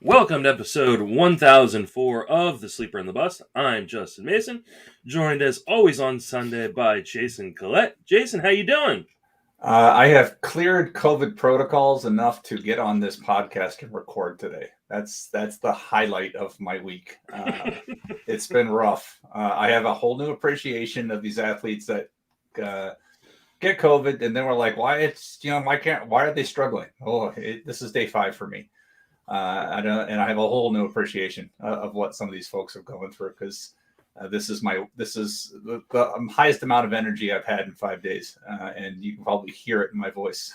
Welcome to episode 1004 of The Sleeper and the Bus. I'm Justin Mason, joined as always on Sunday by Jason Collette. Jason, how you doing? I have cleared COVID protocols enough to get on this podcast and record today. That's the highlight of my week. It's been rough. I have a whole new appreciation of these athletes that get COVID, and then we're like, why are they struggling? This is day 5 for me. I have a whole new appreciation of what some of these folks are going through, because this is the highest amount of energy I've had in 5 days, and you can probably hear it in my voice.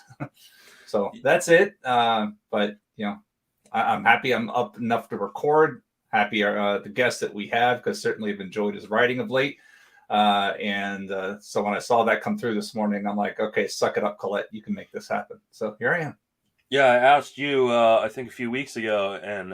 So that's it. But I'm happy I'm up enough to record. Happy the guests that we have, because certainly I've enjoyed his writing of late. So when I saw that come through this morning, I'm like, okay, suck it up, Collette. You can make this happen. So here I am. Yeah, I asked you, I think a few weeks ago, and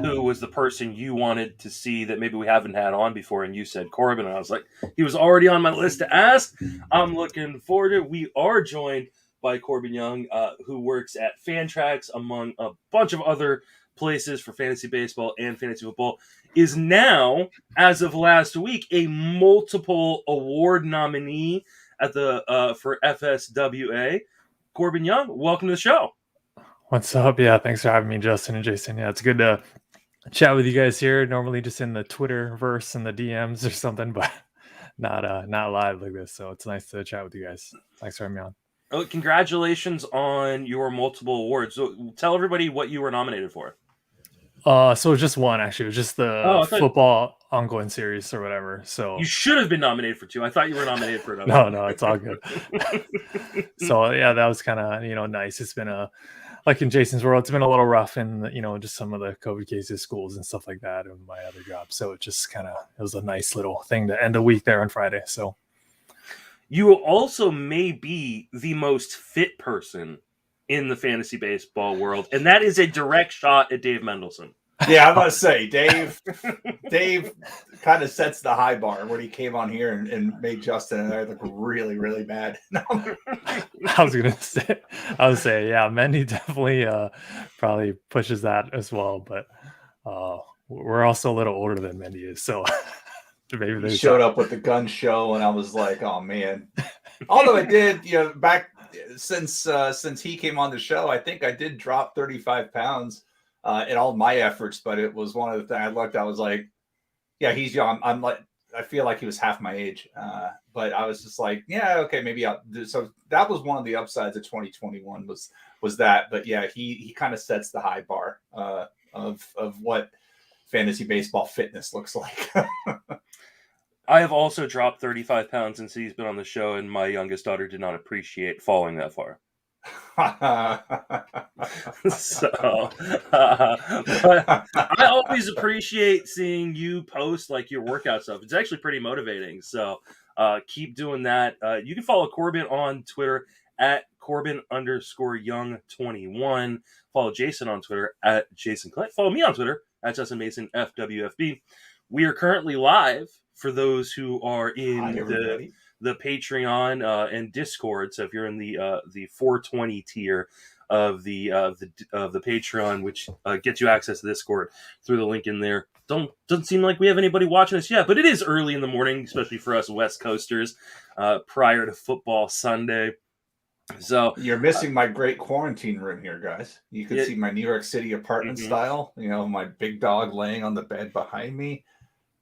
who was the person you wanted to see that maybe we haven't had on before, and you said Corbin, and I was like, he was already on my list to ask. I'm looking forward to it. We are joined by Corbin Young, who works at Fantrax, among a bunch of other places for fantasy baseball and fantasy football, is now, as of last week, a multiple award nominee at the for FSWA. Corbin Young, welcome to the show. What's up? Yeah, thanks for having me, Justin and Jason. Yeah, it's good to chat with you guys here. Normally just in the Twitterverse and the DMs or something, but not live like this. So it's nice to chat with you guys. Thanks for having me on. Oh, congratulations on your multiple awards. So tell everybody what you were nominated for. So it was just one, actually. It was just the football ongoing series or whatever. So you should have been nominated for 2. I thought you were nominated for another. No, it's all good. So yeah, that was kind of nice. It's been like in Jason's world, it's been a little rough in just some of the COVID cases, schools and stuff like that, and my other job. So it was a nice little thing to end the week there on Friday. So you also may be the most fit person in the fantasy baseball world, and that is a direct shot at Dave Mendelson. Yeah, I'm about to say, Dave kind of sets the high bar when he came on here and made Justin and I look really, really bad. I was say, yeah, Mendy definitely probably pushes that as well, but we're also a little older than Mendy is, so maybe he showed up with the gun show, and I was like, oh man. Although I did, back since he came on the show, I think I did drop 35 pounds. In all my efforts, but it was one of the things I looked. I was like, "Yeah, he's young." I feel like he was half my age, but I was just like, "Yeah, okay, maybe I'll do." So that was one of the upsides of 2021 was that. But yeah, he kind of sets the high bar of what fantasy baseball fitness looks like. I have also dropped 35 pounds since he's been on the show, and my youngest daughter did not appreciate falling that far. So but I always appreciate seeing you post like your workout stuff. It's actually pretty motivating, so keep doing that. You can follow Corbin on Twitter at Corbin_Young21. Follow Jason on Twitter at Jason Collette. Follow me on Twitter at Justin Mason FWFB. We are currently live for those who are in the Patreon and Discord. So if you're in the 420 tier of the Patreon, which gets you access to Discord through the link in there, doesn't seem like we have anybody watching us yet, but it is early in the morning, especially for us West Coasters, prior to football Sunday. So you're missing my great quarantine room here, guys. You can see my New York City apartment style. My big dog laying on the bed behind me.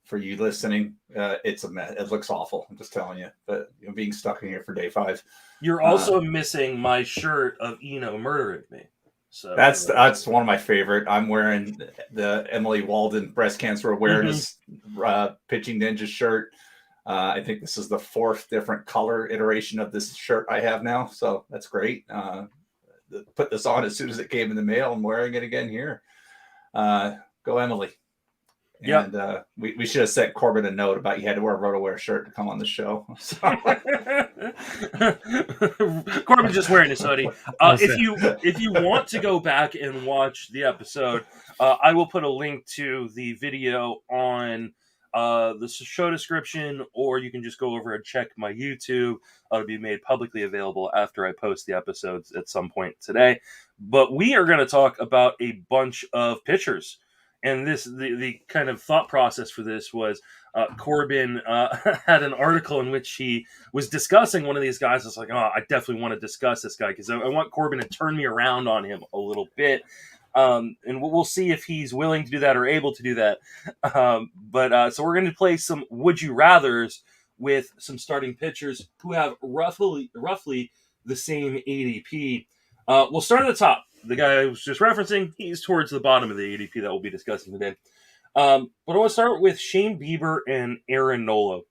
For you listening, it's a mess. It looks awful. I'm just telling you. But being stuck in here for day 5. You're also missing my shirt of Eno murdering me. So that's one of my favorite. I'm wearing the Emily Walden breast cancer awareness pitching ninja shirt. I think this is the 4th different color iteration of this shirt I have now. So that's great. Put this on as soon as it came in the mail. I'm wearing it again here. Go Emily. Yeah, and we should have sent Corbin a note about you had to wear a RotoWare shirt to come on the show. So. Corbin's just wearing his hoodie. If you want to go back and watch the episode, I will put a link to the video on the show description, or you can just go over and check my YouTube. It'll be made publicly available after I post the episodes at some point today. But we are going to talk about a bunch of pitchers. And the kind of thought process for this was Corbin had an article in which he was discussing one of these guys. I was like, oh, I definitely want to discuss this guy because I want Corbin to turn me around on him a little bit. And we'll see if he's willing to do that or able to do that. So we're going to play some Would You Rathers with some starting pitchers who have roughly the same ADP. We'll start at the top. The guy I was just referencing, he's towards the bottom of the ADP that we'll be discussing today. But I want to start with Shane Bieber and Aaron Nola.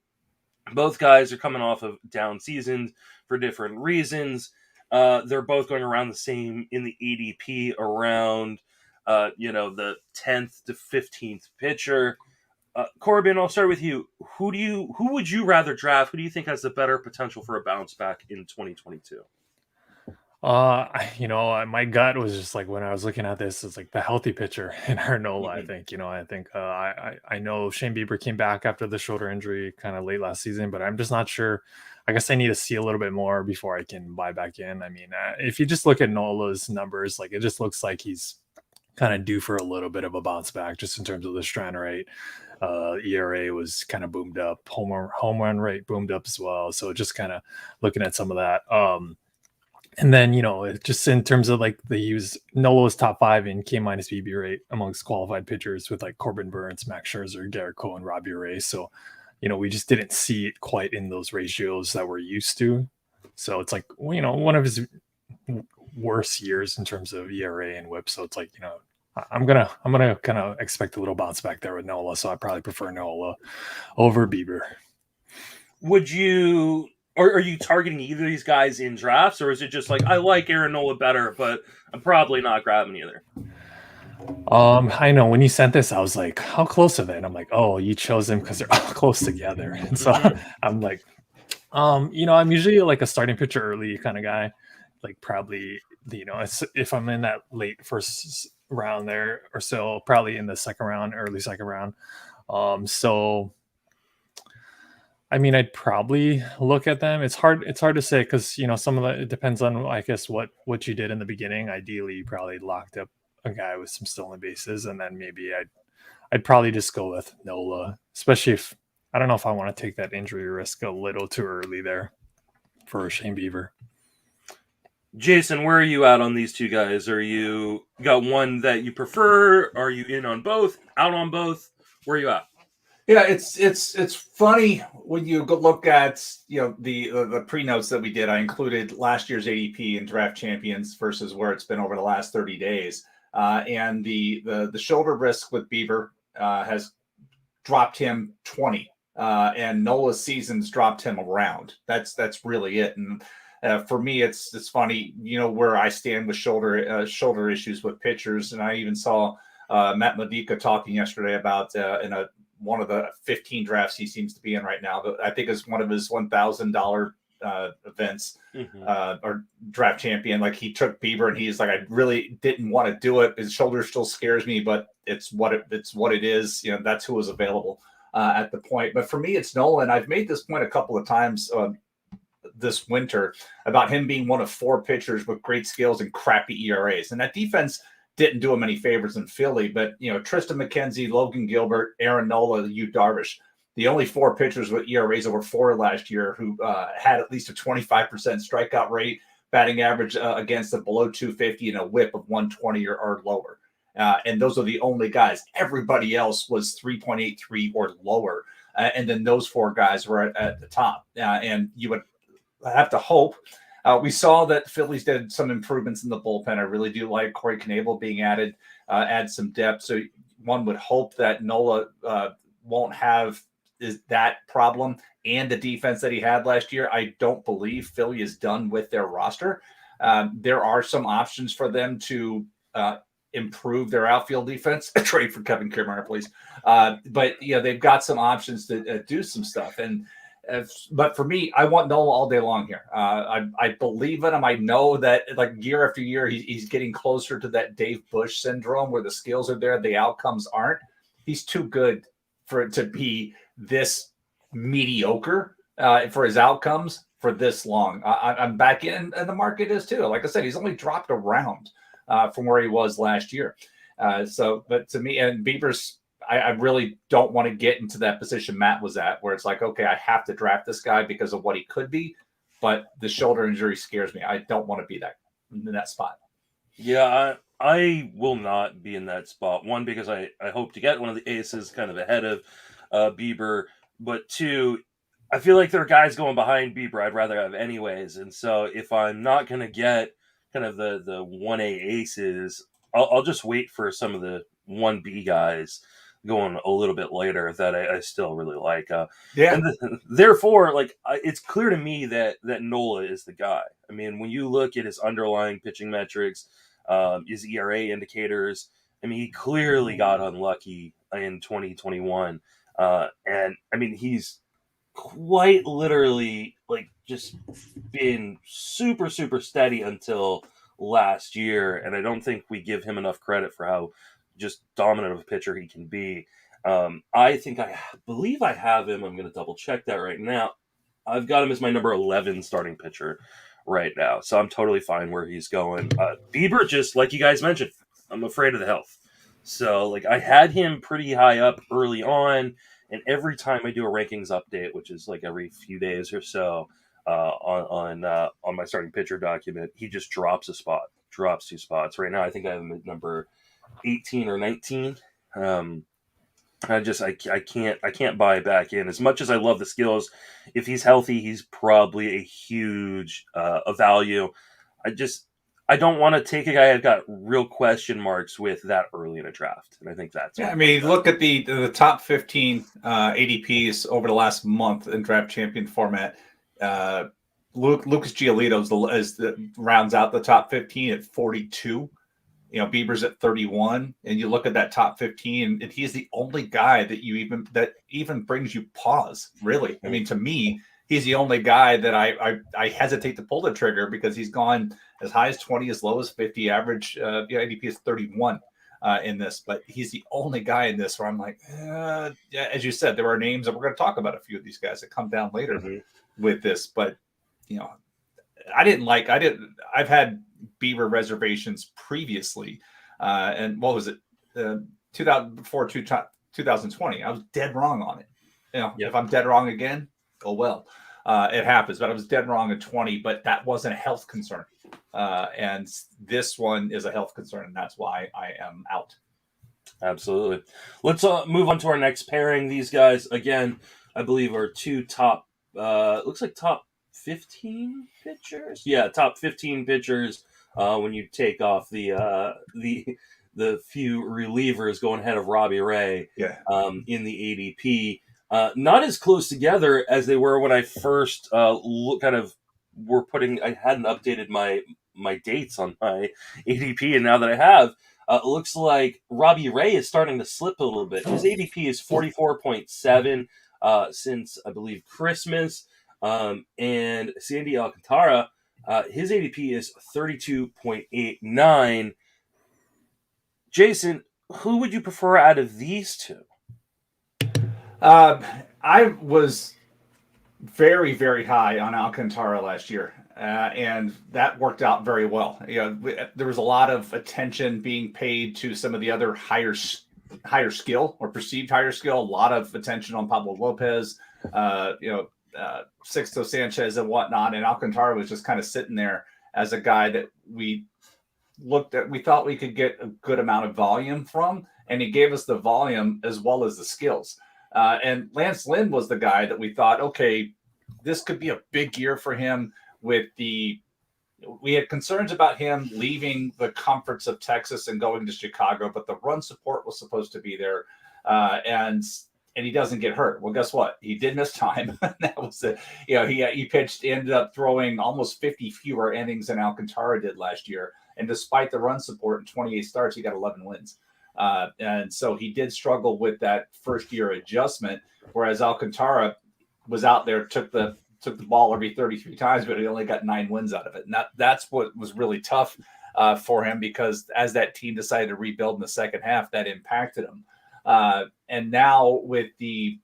Both guys are coming off of down seasons for different reasons. They're both going around the same in the ADP around, the 10th to 15th pitcher. Corbin, I'll start with you. Who would you rather draft? Who do you think has the better potential for a bounce back in 2022? My gut was just like when I was looking at this, it's like the healthy pitcher in Nola. I know Shane Bieber came back after the shoulder injury kind of late last season, but I'm just not sure. I guess I need to see a little bit more before I can buy back in. I mean, if you just look at Nola's numbers, like it just looks like he's kind of due for a little bit of a bounce back just in terms of the strand rate. ERA was kind of boomed up, home run rate boomed up as well. So just kind of looking at some of that. And then, just in terms of like Nola was top 5 in K- BB rate amongst qualified pitchers with like Corbin Burns, Max Scherzer, Garrett Cole, and Robbie Ray. So, we just didn't see it quite in those ratios that we're used to. So it's like, one of his worst years in terms of ERA and WHIP. So it's like, I'm gonna kind of expect a little bounce back there with Nola. So I probably prefer Nola over Bieber. Would you? Or are you targeting either of these guys in drafts, or is it just like I like Aaron Nola better, but I'm probably not grabbing either? I know when you sent this, I was like, how close are they? And I'm like, oh, you chose them because they're all close together. And so I'm like, I'm usually like a starting pitcher early kind of guy. Like probably, if I'm in that late first round there or so, probably in the second round, early second round. I mean, I'd probably look at them. It's hard to say because some of it depends on, I guess, what you did in the beginning. Ideally, you probably locked up a guy with some stolen bases, and then maybe I'd probably just go with Nola, especially if I don't know if I want to take that injury risk a little too early there for Shane Bieber. Jason, where are you at on these two guys? Are you got one that you prefer? Are you in on both? Out on both? Where are you at? Yeah, it's funny when you go look at the pre-notes that we did. I included last year's ADP and draft champions versus where it's been over the last 30 days, and the shoulder risk with Bieber has dropped him 20, and Nola's seasons dropped him around. That's really it. And for me, it's funny, where I stand with shoulder issues with pitchers, and I even saw Matt Modica talking yesterday about in one of the 15 drafts he seems to be in right now. I think it's one of his $1,000 events or draft champion. Like he took Bieber and he's like, I really didn't want to do it. His shoulder still scares me, but it's what it is. That's who was available at the point. But for me, it's Nola. And I've made this point a couple of times this winter about him being one of 4 pitchers with great skills and crappy ERAs. And that defense didn't do him any favors in Philly, but Tristan McKenzie, Logan Gilbert, Aaron Nola, Yu Darvish, the only 4 pitchers with ERAs over 4 last year who had at least a 25% strikeout rate, batting average against a below 250 and a WHIP of 120 or lower. And those are the only guys. Everybody else was 3.83 or lower. And then those 4 guys were at the top. And you would have to hope. We saw that Phillies did some improvements in the bullpen. I really do like Corey Knebel being added, add some depth. So one would hope that Nola won't have that problem and the defense that he had last year. I don't believe Philly is done with their roster. There are some options for them to improve their outfield defense. Trade for Kevin Kiermaier, please. But they've got some options to do some stuff. But for me, I want Nola all day long here. I believe in him. I know that like year after year, he's getting closer to that Dave Bush syndrome where the skills are there, the outcomes aren't. He's too good for it to be this mediocre for his outcomes for this long. I'm back in, and the market is too. Like I said, he's only dropped around. from where he was last year. But to me, and Bieber's, I really don't want to get into that position Matt was at, where it's like, okay, I have to draft this guy because of what he could be, but the shoulder injury scares me. I don't want to be in that spot. Yeah, I will not be in that spot. One, because I hope to get one of the aces kind of ahead of Bieber, but two, I feel like there are guys going behind Bieber I'd rather have anyways, and so if I'm not going to get kind of the 1A aces, I'll just wait for some of the 1B guys going a little bit later that I still really like. Therefore, like it's clear to me that Nola is the guy. I mean, when you look at his underlying pitching metrics, his ERA indicators, I mean, he clearly got unlucky in 2021. And I mean, he's quite literally like just been super, super steady until last year. And I don't think we give him enough credit for how just dominant of a pitcher he can be. I believe I have him. I'm going to double check that right now. I've got him as my number 11 starting pitcher right now. So I'm totally fine where he's going. Bieber, just like you guys mentioned, I'm afraid of the health. So like I had him pretty high up early on, and every time I do a rankings update, which is like every few days or so, on my starting pitcher document, he just drops two spots. Right now, I think I have him at number 18 or 19. I can't buy back in. As much as I love the skills, if he's healthy, he's probably a huge value. I don't want to take a guy I've got real question marks with that early in a draft. And I think that's I mean, look at the top 15 ADPs over the last month in draft champion format. Lucas Giolito rounds out the top 15 at 42. You know, Bieber's at 31, and you look at that top 15, and he's the only guy that even brings you pause. Really, I mean, to me, he's the only guy that I hesitate to pull the trigger because he's gone as high as 20, as low as 50. Average ADP is 31 in this, but he's the only guy in this where I'm like, yeah. As you said, there are names, and we're going to talk about a few of these guys that come down later with this, but you know, I've had Bieber reservations previously, and what was it? 2020. I was dead wrong on it. You know, If I'm dead wrong again, oh well, it happens. But I was dead wrong at 20. But that wasn't a health concern, and this one is a health concern, and that's why I am out. Absolutely. Let's move on to our next pairing. These guys, again, I believe are two top. Looks like top 15 pitchers. Yeah, top 15 pitchers. When you take off the few relievers going ahead of Robbie Ray, in the ADP, not as close together as they were when I first I hadn't updated my dates on my ADP, and now that I have, it looks like Robbie Ray is starting to slip a little bit. His ADP is 44.7 since I believe Christmas, and Sandy Alcantara. His ADP is 32.89. Jason, who would you prefer out of these two? I was very, very high on Alcantara last year, and that worked out very well. You know, there was a lot of attention being paid to some of the other higher skill or perceived higher skill. A lot of attention on Pablo Lopez. Sixto Sanchez and whatnot, and Alcantara was just kind of sitting there as a guy that we thought we could get a good amount of volume from, and he gave us the volume as well as the skills. And Lance Lynn was the guy that we thought, okay, this could be a big year for him. We had concerns about him leaving the comforts of Texas and going to Chicago, but the run support was supposed to be there, and he doesn't get hurt. Well, guess what? He did miss time. That was it. You know, he pitched, ended up throwing almost 50 fewer innings than Alcantara did last year. And despite the run support in 28 starts, he got 11 wins. And so he did struggle with that first year adjustment, whereas Alcantara was out there, took the ball every 33 times, but he only got 9 wins out of it. And that's what was really tough for him, because as that team decided to rebuild in the second half, that impacted him. And now with the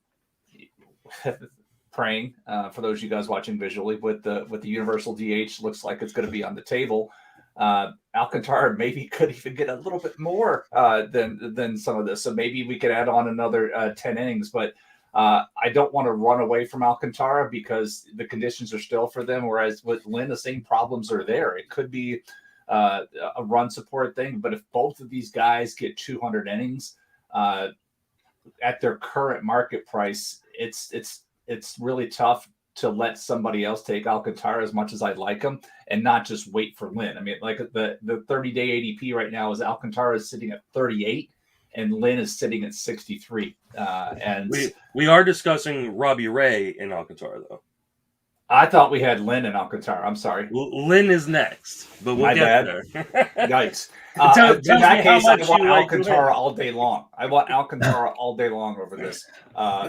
praying, for those of you guys watching visually, with the universal DH, looks like it's going to be on the table. Alcantara maybe could even get a little bit more than some of this. So maybe we could add on another 10 innings. But I don't want to run away from Alcantara because the conditions are still for them. Whereas with Lynn, the same problems are there. It could be a run support thing. But if both of these guys get 200 innings at their current market price, it's really tough to let somebody else take Alcantara as much as I'd like him and not just wait for Lynn. I mean, like the 30-day ADP right now is Alcantara is sitting at 38 and Lynn is sitting at 63. And we are discussing Robbie Ray in Alcantara, though. I thought we had Lynn and Alcantara. I'm sorry. Lynn is next, but we'll get there. Yikes. In that case, I want like Alcantara all day long. I want Alcantara all day long over this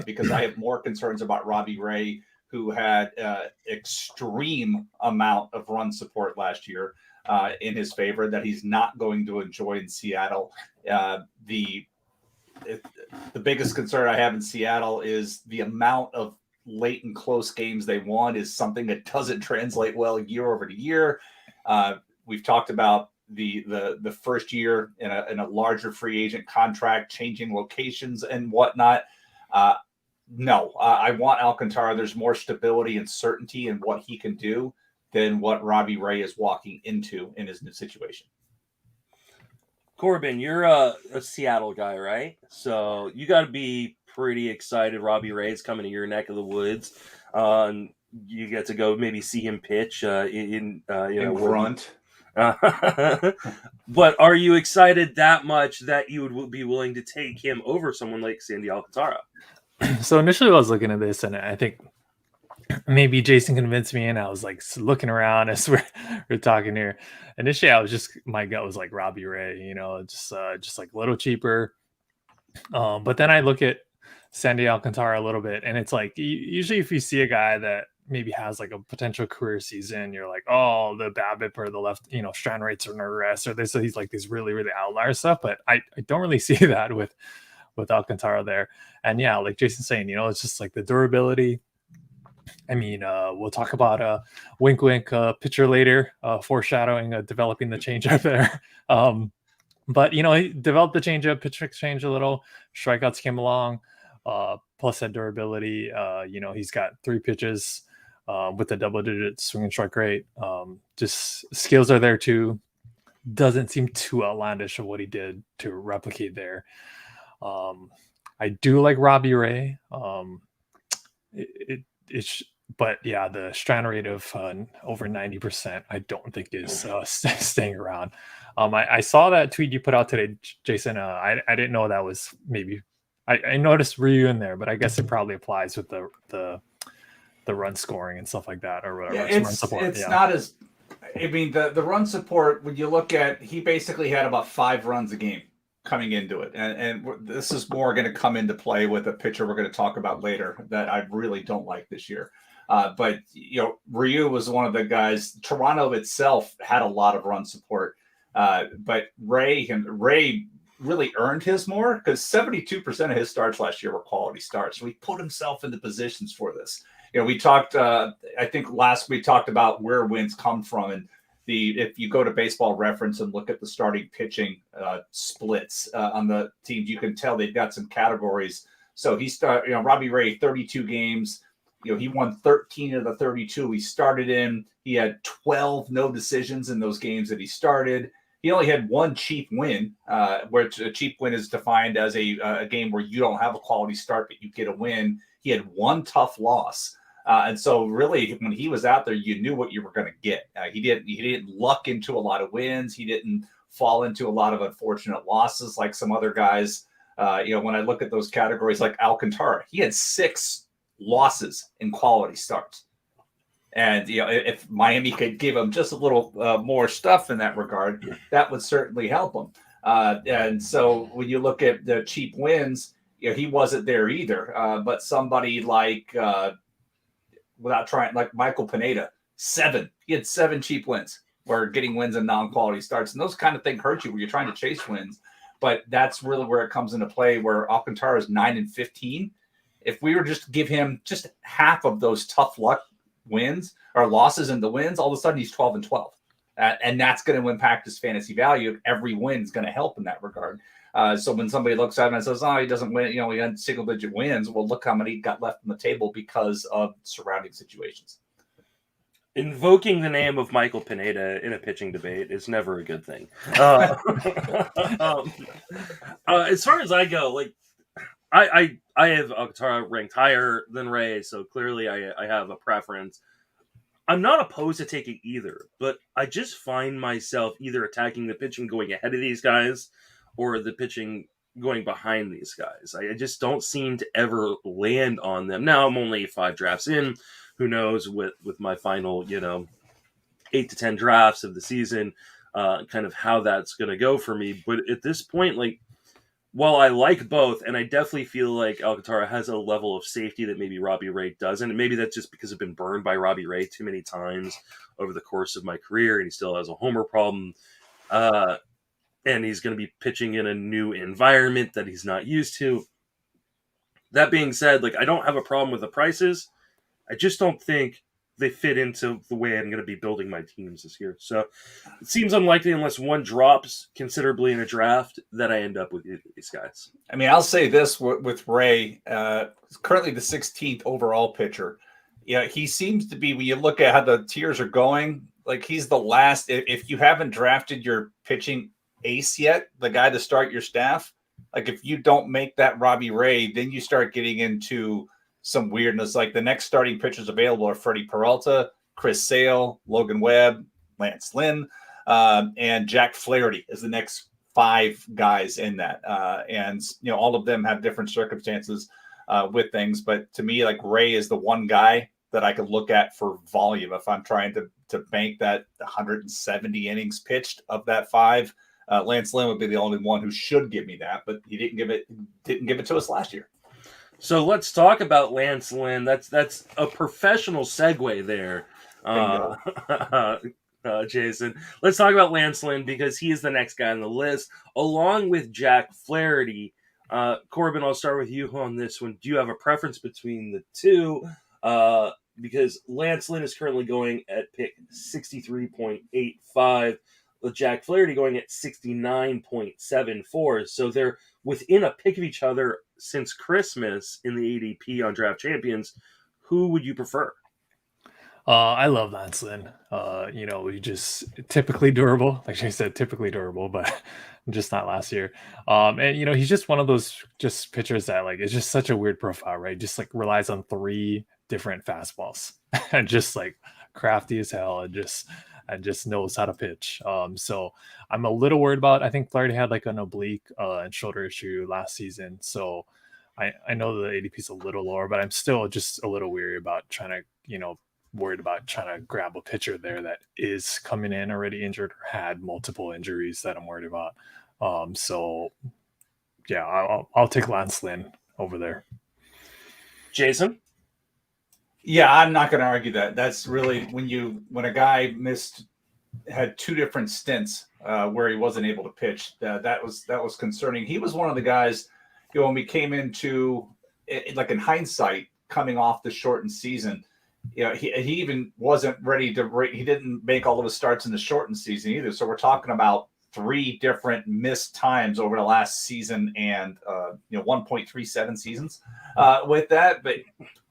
because I have more concerns about Robbie Ray, who had extreme amount of run support last year in his favor that he's not going to enjoy in Seattle. The biggest concern I have in Seattle is the amount of late and close games they won is something that doesn't translate well year over year. We've talked about the first year in a larger free agent contract, changing locations and whatnot. No, I want Alcantara. There's more stability and certainty in what he can do than what Robbie Ray is walking into in his new situation. Corbin, you're a Seattle guy, right? So you got to be pretty excited. Robbie Ray is coming to your neck of the woods. You get to go maybe see him pitch in Grunt. But are you excited that much that you would be willing to take him over someone like Sandy Alcantara? So initially I was looking at this and I think maybe Jason convinced me and I was like looking around as we're talking here. Initially my gut was like Robbie Ray, just like a little cheaper. But then I look at Sandy Alcantara a little bit and it's like, usually if you see a guy that maybe has like a potential career season, you're like, oh, the BABIP or the left, strand rates are under arrest or this, so he's like these really, really outlier stuff. But I don't really see that with Alcantara there. And yeah, like Jason's saying, it's just like the durability. I mean, we'll talk about wink, wink, pitcher later, foreshadowing, developing the changeup there. But, he developed the changeup, pitch exchange a little, strikeouts came along, plus that durability. He's got 3 pitches with a double-digit swing and strike rate. Just skills are there too. Doesn't seem too outlandish of what he did to replicate there. I do like Robbie Ray. But yeah, the strand rate of over 90%, I don't think is staying around. I saw that tweet you put out today, Jason. I didn't know that was maybe. I noticed Ryu in there, but I guess it probably applies with the run scoring and stuff like that, or whatever. Yeah, it's not as. I mean, the run support. When you look at, he basically had about 5 runs a game coming into it, and this is more going to come into play with a pitcher we're going to talk about later that I really don't like this year. But Ryu was one of the guys. Toronto itself had a lot of run support, but Ray really earned his more because 72% of his starts last year were quality starts. So he put himself in the positions for this. We talked. I think last we talked about where wins come from, and if you go to Baseball Reference and look at the starting pitching splits on the teams, you can tell they've got some categories. So Robbie Ray, 32 games. He won 13 of the 32 he started in. He had 12 no decisions in those games that he started. He only had 1 cheap win, where a cheap win is defined as a game where you don't have a quality start, but you get a win. He had 1 tough loss. And so really when he was out there, you knew what you were going to get. He didn't luck into a lot of wins. He didn't fall into a lot of unfortunate losses like some other guys. When I look at those categories like Alcantara, he had 6 losses in quality starts. And, if Miami could give him just a little more stuff in that regard, that would certainly help him. And so when you look at the cheap wins, he wasn't there either. But somebody like, like Michael Pineda, 7. He had 7 cheap wins where getting wins in non-quality starts. And those kind of things hurt you when you're trying to chase wins. But that's really where it comes into play, where Alcantara is 9-15. If we were just to give him just half of those tough luck wins or losses in the wins, all of a sudden he's 12-12. And that's going to impact his fantasy value. Every win is going to help in that regard. So when somebody looks at him and says, oh, he doesn't win, he had single-digit wins, well, look how many got left on the table because of surrounding situations. Invoking the name of Michael Pineda in a pitching debate is never a good thing. As far as I go, like I have Alcantara ranked higher than Ray, so clearly I have a preference. I'm not opposed to taking either, but I just find myself either attacking the pitching going ahead of these guys or the pitching going behind these guys. I just don't seem to ever land on them. Now I'm only 5 drafts in. Who knows with my final, 8 to 10 drafts of the season, kind of how that's going to go for me. But at this point, like, while I like both, and I definitely feel like Alcantara has a level of safety that maybe Robbie Ray doesn't, and maybe that's just because I've been burned by Robbie Ray too many times over the course of my career, and he still has a homer problem. And he's going to be pitching in a new environment that he's not used to. That being said, like, I don't have a problem with the prices. I just don't think they fit into the way I'm going to be building my teams this year. So it seems unlikely, unless one drops considerably in a draft, that I end up with these guys. I mean, I'll say this with Ray, currently the 16th overall pitcher. Yeah, he seems to be, when you look at how the tiers are going, like he's the last. If you haven't drafted your pitching ace yet, the guy to start your staff, like if you don't make that Robbie Ray, then you start getting into some weirdness. Like the next starting pitchers available are Freddie Peralta, Chris Sale, Logan Webb, Lance Lynn, and Jack Flaherty is the next 5 guys in that. And all of them have different circumstances with things. But to me, like Ray is the one guy that I could look at for volume if I'm trying to bank that 170 innings pitched of that 5. Lance Lynn would be the only one who should give me that, but he didn't give it to us last year. So let's talk about Lance Lynn. That's a professional segue there, Jason. Let's talk about Lance Lynn because he is the next guy on the list, along with Jack Flaherty. Corbin, I'll start with you on this one. Do you have a preference between the two? Because Lance Lynn is currently going at pick 63.85, with Jack Flaherty going at 69.74. So they're within a pick of each other since Christmas in the ADP on Draft Champions. Who would you prefer? I love Lance Lynn. He just typically durable, like I said, typically durable, but just not last year. And he's just one of those just pitchers that like it's just such a weird profile, right? Just like relies on 3 different fastballs and just like crafty as hell and just knows how to pitch. So I'm a little worried about. I think Flaherty had like an oblique and shoulder issue last season, so I know the ADP is a little lower, but I'm still just a little worried about trying to grab a pitcher there that is coming in already injured or had multiple injuries that I'm worried about. So yeah, I'll take Lance Lynn over there. Jason? Yeah, I'm not going to argue that. That's really when a guy had 2 different stints where he wasn't able to pitch. That was concerning. He was one of the guys, when we came into it, like in hindsight, coming off the shortened season, he even wasn't ready to. He didn't make all of his starts in the shortened season either. So we're talking about 3 different missed times over the last season and 1.37 seasons with that.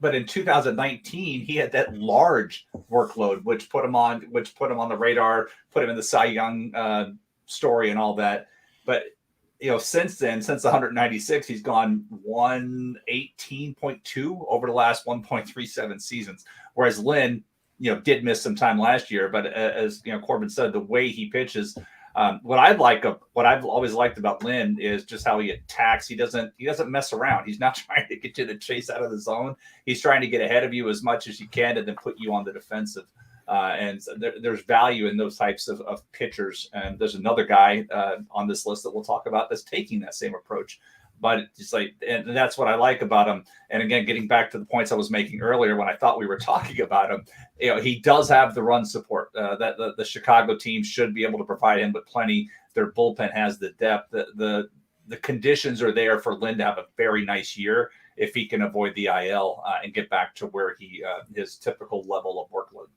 But in 2019, he had that large workload, which put him on the radar, put him in the Cy Young story and all that. But since then, since the 196, he's gone 118.2 over the last 1.37 seasons. Whereas Lynn, did miss some time last year, but as Corbin said, the way he pitches. What I've always liked about Lynn is just how he attacks. He doesn't mess around. He's not trying to get you to chase out of the zone. He's trying to get ahead of you as much as you can and then put you on the defensive. And so there's value in those types of pitchers. And there's another guy on this list that we'll talk about that's taking that same approach. But it's like, and that's what I like about him. And again, getting back to the points I was making earlier when I thought we were talking about him, he does have the run support that the Chicago team should be able to provide him with plenty. Their bullpen has the depth. The conditions are there for Lynn to have a very nice year if he can avoid the IL and get back to where his typical level of workload.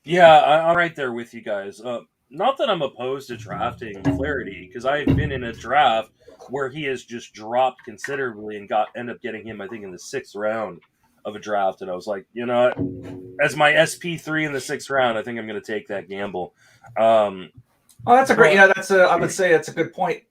Yeah, I'm right there with you guys. Not that I'm opposed to drafting Flaherty, because I've been in a draft where he has just dropped considerably and end up getting him, I think, in the 6th round of a draft, and I was like, you know what? As my SP3 in the 6th round, I think I'm going to take that gamble. Oh, that's a great. But I would say that's a good point.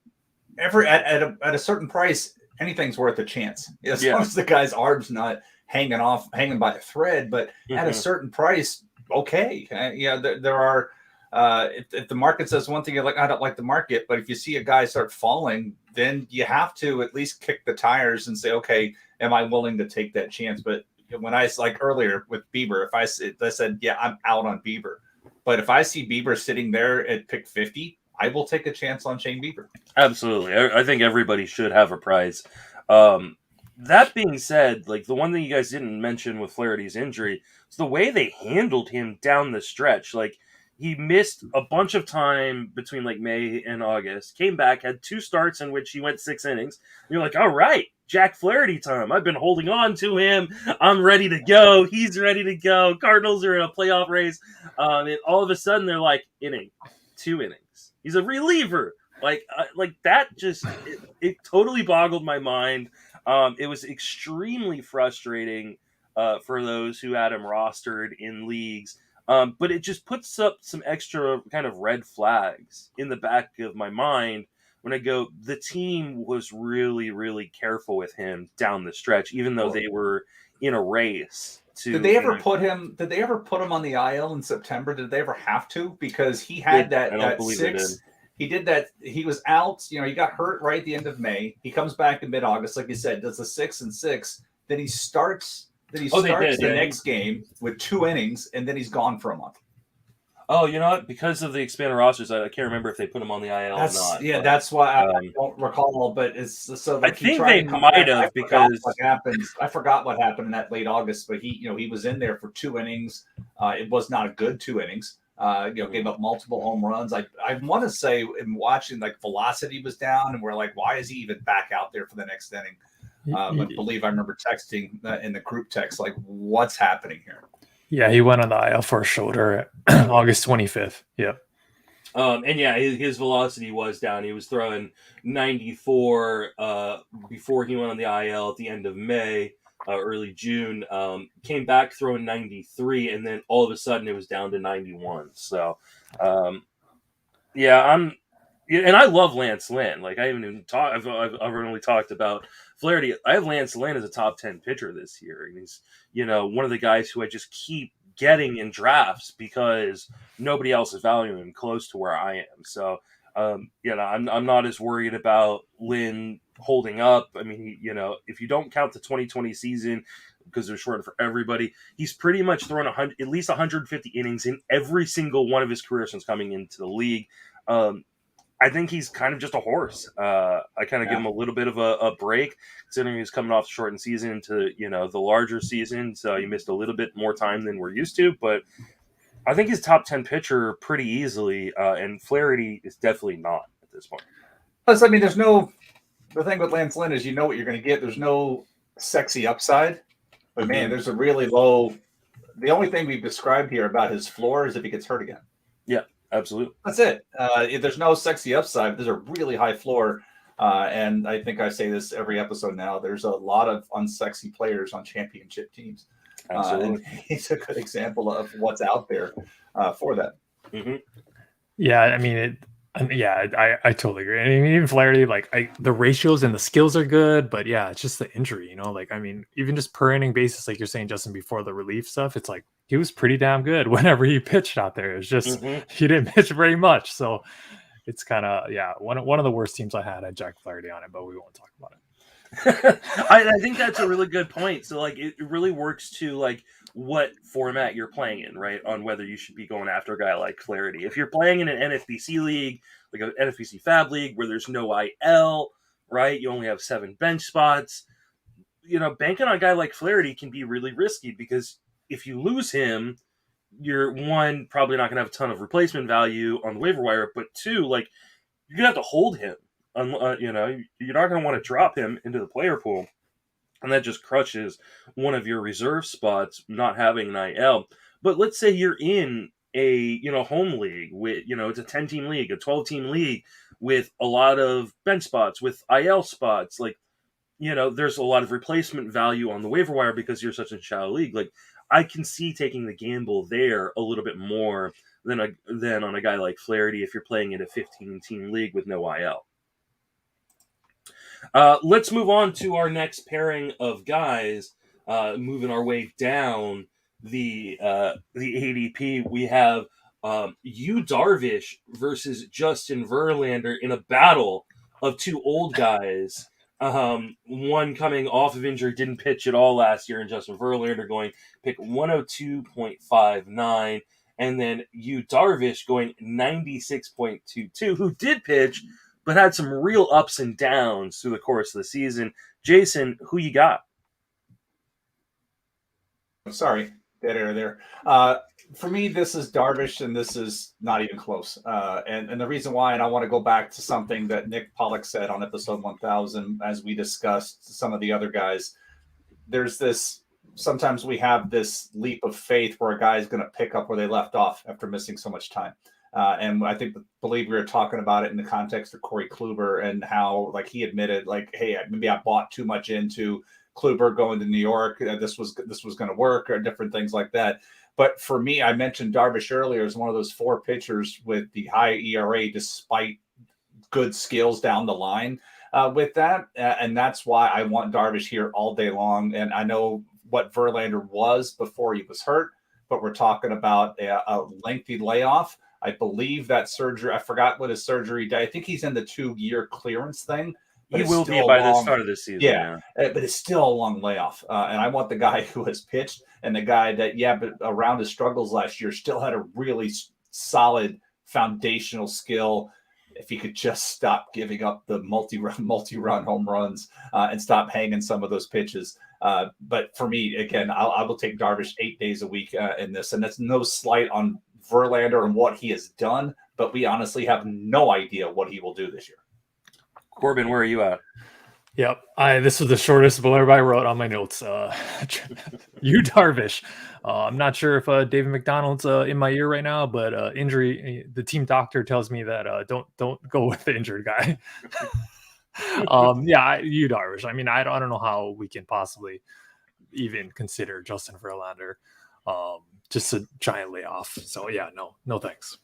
At a certain price, anything's worth a chance. As long as the guy's arm's not hanging by a thread. But at a certain price, okay. There are. If the market says one thing, you're like, I don't like the market. But if you see a guy start falling, then you have to at least kick the tires and say, okay, am I willing to take that chance? But when I like earlier with Bieber, if I said, yeah, I'm out on Bieber. But if I see Bieber sitting there at pick 50, I will take a chance on Shane Bieber. Absolutely. I think everybody should have a price. That being said, like the one thing you guys didn't mention with Flaherty's injury is the way they handled him down the stretch. Like he missed a bunch of time between like May and August, came back, had 2 starts in which he went 6 innings. And you're like, all right, Jack Flaherty time. I've been holding on to him. I'm ready to go. He's ready to go. Cardinals are in a playoff race. And all of a sudden they're like, 2 innings. He's a reliever. Like that just it totally boggled my mind. It was extremely frustrating for those who had him rostered in leagues. But it just puts up some extra kind of red flags in the back of my mind when I go, the team was really, really careful with him down the stretch, even though they were in a race. Did they ever put him on the IL in September? Did they ever have to? Because he had that 6. He did that. He was out. He got hurt right at the end of May. He comes back in mid-August, like you said, does the 6 and 6. Then he starts. The next game with 2 innings, and then he's gone for a month. Oh, you know what? Because of the expanded rosters, I can't remember if they put him on the IL or not. Yeah, that's why I don't recall. But it's so. Like, I think they might have because what happened. I forgot what happened in that late August. But he was in there for 2 innings. It was not a good 2 innings. Gave up multiple home runs. I want to say in watching, like, velocity was down, and we're like, why is he even back out there for the next inning? I believe I remember texting in the group text, like, what's happening here? Yeah, he went on the IL for a shoulder August 25th. Yeah. And yeah, his velocity was down. He was throwing 94 before he went on the IL at the end of May, early June. Came back throwing 93, and then all of a sudden it was down to 91. So, and I love Lance Lynn. Like, I haven't even talked. I've only talked about Flaherty. I have Lance Lynn as a top 10 pitcher this year, and he's one of the guys who I just keep getting in drafts because nobody else is valuing him close to where I am. So, I'm not as worried about Lynn holding up. I mean, if you don't count the 2020 season, because they're shortened for everybody, he's pretty much thrown at least 150 innings in every single one of his career since coming into the league. I think he's kind of just a horse. I kind of give him a little bit of a break, considering he's coming off the shortened season to the larger season, so he missed a little bit more time than we're used to. But I think he's top 10 pitcher pretty easily, and Flaherty is definitely not at this point. Plus, I mean, the thing with Lance Lynn is what you're going to get. There's no sexy upside, but man, there's a really low. The only thing we've described here about his floor is if he gets hurt again. Yeah. Absolutely. That's it. There's no sexy upside. There's a really high floor. And I think I say this every episode now. There's a lot of unsexy players on championship teams. Absolutely. And he's a good example of what's out there for that. Mm-hmm. Yeah, I mean, I totally agree. I mean, even Flaherty, the ratios and the skills are good, but yeah, it's just the injury, I mean, even just per inning basis, like you're saying, Justin, before the relief stuff, it's like he was pretty damn good whenever he pitched out there. It's just he didn't pitch very much, so it's kind of one of the worst teams I had Jack Flaherty on it, but we won't talk about it. I think that's a really good point. So it really works to what format you're playing in, right? On whether you should be going after a guy like Flaherty. If you're playing in an NFBC league, like an NFBC Fab league where there's no IL, right? You only have 7 bench spots. Banking on a guy like Flaherty can be really risky because if you lose him, you're one, probably not going to have a ton of replacement value on the waiver wire, but 2, you're going to have to hold him. You're not going to want to drop him into the player pool. And that just crushes one of your reserve spots, not having an IL. But let's say you're in a home league with it's a 10-team league, a 12-team league with a lot of bench spots, with IL spots, like there's a lot of replacement value on the waiver wire because you're such a shallow league. Like I can see taking the gamble there a little bit more than on a guy like Flaherty if you're playing in a 15-team league with no IL. Let's move on to our next pairing of guys. Moving our way down the ADP, we have Yu Darvish versus Justin Verlander in a battle of two old guys. One coming off of injury, didn't pitch at all last year, and Justin Verlander going pick 102.59, and then Yu Darvish going 96.22, who did pitch but had some real ups and downs through the course of the season. Jason, who you got? Sorry, dead air there. For me, this is Darvish, and this is not even close. And the reason why, and I want to go back to something that Nick Pollock said on episode 1000 as we discussed some of the other guys. There's this, sometimes we have this leap of faith where a guy is going to pick up where they left off after missing so much time. And I believe we were talking about it in the context of Corey Kluber and how, like, he admitted, like, hey, maybe I bought too much into Kluber going to New York. This was going to work, or different things like that. But for me, I mentioned Darvish earlier as one of those four pitchers with the high ERA, despite good skills down the line with that. And that's why I want Darvish here all day long. And I know what Verlander was before he was hurt, but we're talking about a lengthy layoff. I believe that surgery, I forgot what his surgery did. I think he's in the 2-year clearance thing. He will be by the start of the season. Yeah, but it's still a long layoff. And I want the guy who has pitched and the guy that, but around his struggles last year, still had a really solid foundational skill. If he could just stop giving up the multi-run home runs and stop hanging some of those pitches. But for me, again, I will take Darvish 8 days a week in this. And that's no slight on Verlander and what he has done, but we honestly have no idea what he will do this year. Corbin, where are you at? Yep. This was the shortest blurb I wrote on my notes. Yu Darvish. I'm not sure if David McDonald's in my ear right now, but injury. The team doctor tells me that don't go with the injured guy. Yu Darvish. I mean, I don't know how we can possibly even consider Justin Verlander just a giant layoff. So no thanks.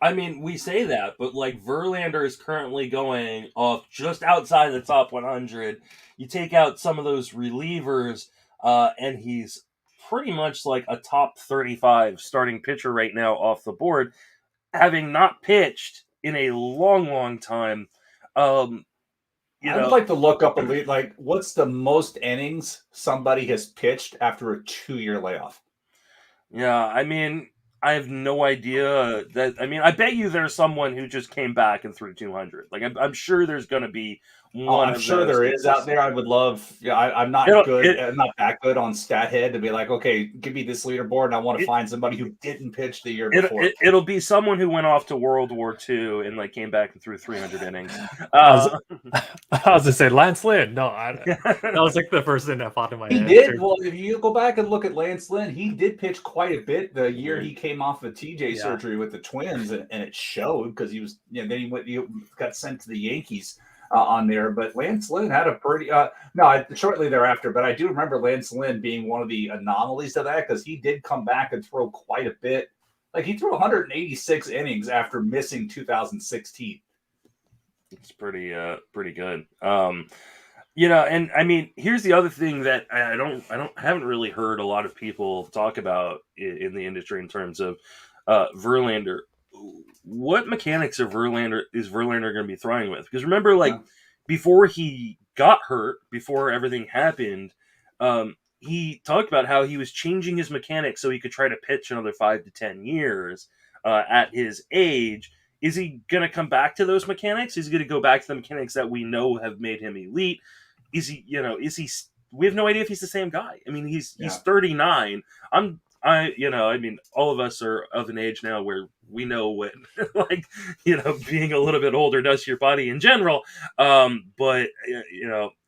I mean, we say that, but like Verlander is currently going off just outside the top 100. You take out some of those relievers, and he's pretty much like a top 35 starting pitcher right now off the board, having not pitched in a long, long time. I would like to look up and read, like, what's the most innings somebody has pitched after a 2-year layoff? Yeah, I mean, I have no idea I bet you there's someone who just came back and threw 200. Like, I'm sure there's going to be one. I'm sure there is out there. I would love. Yeah, I'm not good. I'm not that good on StatHead to be like, okay, give me this leaderboard, and I want to find somebody who didn't pitch the year before. It'll be someone who went off to World War II and like came back and threw 300 innings. I was gonna say Lance Lynn. No, that was like the first thing that popped in my head. He did. Well, if you go back and look at Lance Lynn, he did pitch quite a bit the year he came off of TJ surgery with the Twins, and it showed because he was. Then he got sent to the Yankees. On there, but Lance Lynn had a pretty shortly thereafter. But I do remember Lance Lynn being one of the anomalies to that because he did come back and throw quite a bit. Like he threw 186 innings after missing 2016. It's pretty good. And I mean, here's the other thing that I haven't really heard a lot of people talk about in the industry in terms of Verlander. What mechanics is Verlander going to be throwing with? Because remember, before he got hurt, before everything happened, he talked about how he was changing his mechanics so he could try to pitch another 5 to 10 years at his age. Is he going to come back to those mechanics? Is he going to go back to the mechanics that we know have made him elite? We have no idea if he's the same guy. I mean, he's 39. I mean, all of us are of an age now where we know what, being a little bit older does to your body in general. But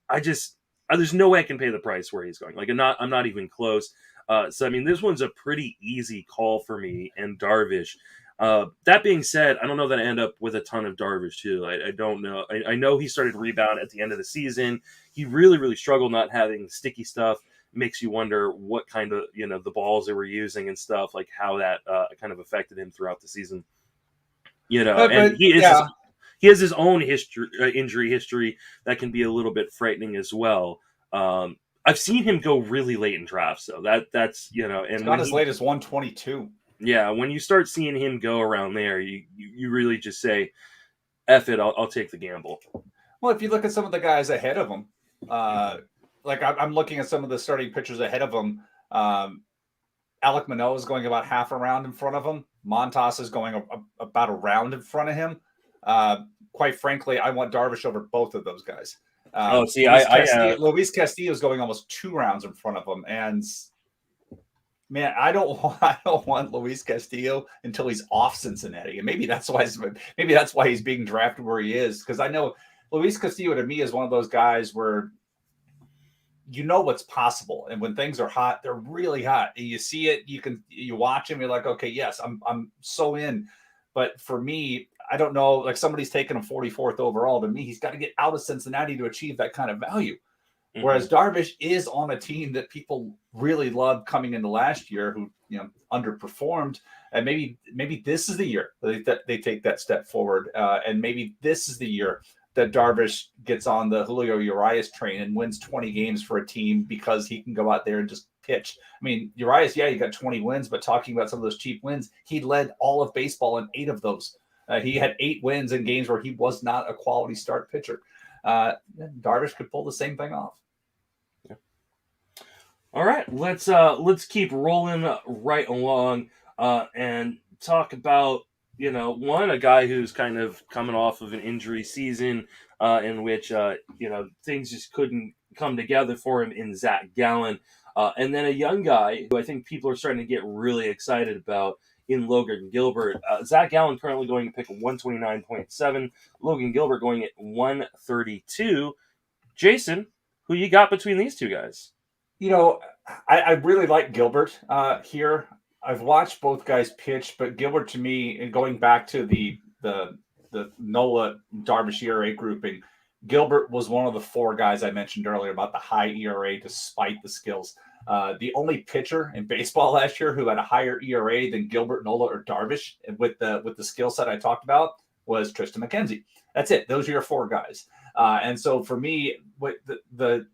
there's no way I can pay the price where he's going. Like, I'm not even close. So I mean, this one's a pretty easy call for me and Darvish. That being said, I don't know that I end up with a ton of Darvish too. I don't know. I know he started rebound at the end of the season. He really, really struggled not having sticky stuff. Makes you wonder what kind of, the balls they were using and stuff, like how that kind of affected him throughout the season. And he has his own history, injury history that can be a little bit frightening as well. I've seen him go really late in drafts, so that's and it's not as late as 122. Yeah, when you start seeing him go around there, you really just say, "F it, I'll take the gamble." Well, if you look at some of the guys ahead of him, like I'm looking at some of the starting pitchers ahead of him. Alec Manoah is going about half a round in front of him. Montas is going about a round in front of him. Quite frankly, I want Darvish over both of those guys. Luis Castillo is going almost 2 rounds in front of him, and man, I don't want Luis Castillo until he's off Cincinnati, and maybe that's why he's being drafted where he is, because I know Luis Castillo to me is one of those guys where what's possible, and when things are hot, they're really hot, and you see it. You watch him, you're like, okay, yes, I'm so in. But for me, I don't know, like somebody's taking him 44th overall. To me, he's got to get out of Cincinnati to achieve that kind of value. Mm-hmm. Whereas Darvish is on a team that people really loved coming into last year, who underperformed, and maybe this is the year that they take that step forward, and maybe this is the year that Darvish gets on the Julio Urias train and wins 20 games for a team because he can go out there and just pitch. I mean, Urias, he got 20 wins, but talking about some of those cheap wins, he led all of baseball in 8 of those. He had 8 wins in games where he was not a quality start pitcher. Darvish could pull the same thing off. Yeah. All right, let's keep rolling right along and talk about a guy who's kind of coming off of an injury season in which things just couldn't come together for him in Zach Gallen, and then a young guy who I think people are starting to get really excited about in Logan Gilbert. Zach Gallen currently going to pick 129.7. Logan Gilbert going at 132. Jason, who you got between these two guys? I really like Gilbert here. I've watched both guys pitch, but Gilbert to me, and going back to the Nola Darvish ERA grouping, Gilbert was one of the 4 guys I mentioned earlier about the high ERA despite the skills. The only pitcher in baseball last year who had a higher ERA than Gilbert, Nola, or Darvish with the skill set I talked about was Tristan McKenzie. That's it. Those are your 4 guys. And so for me, what the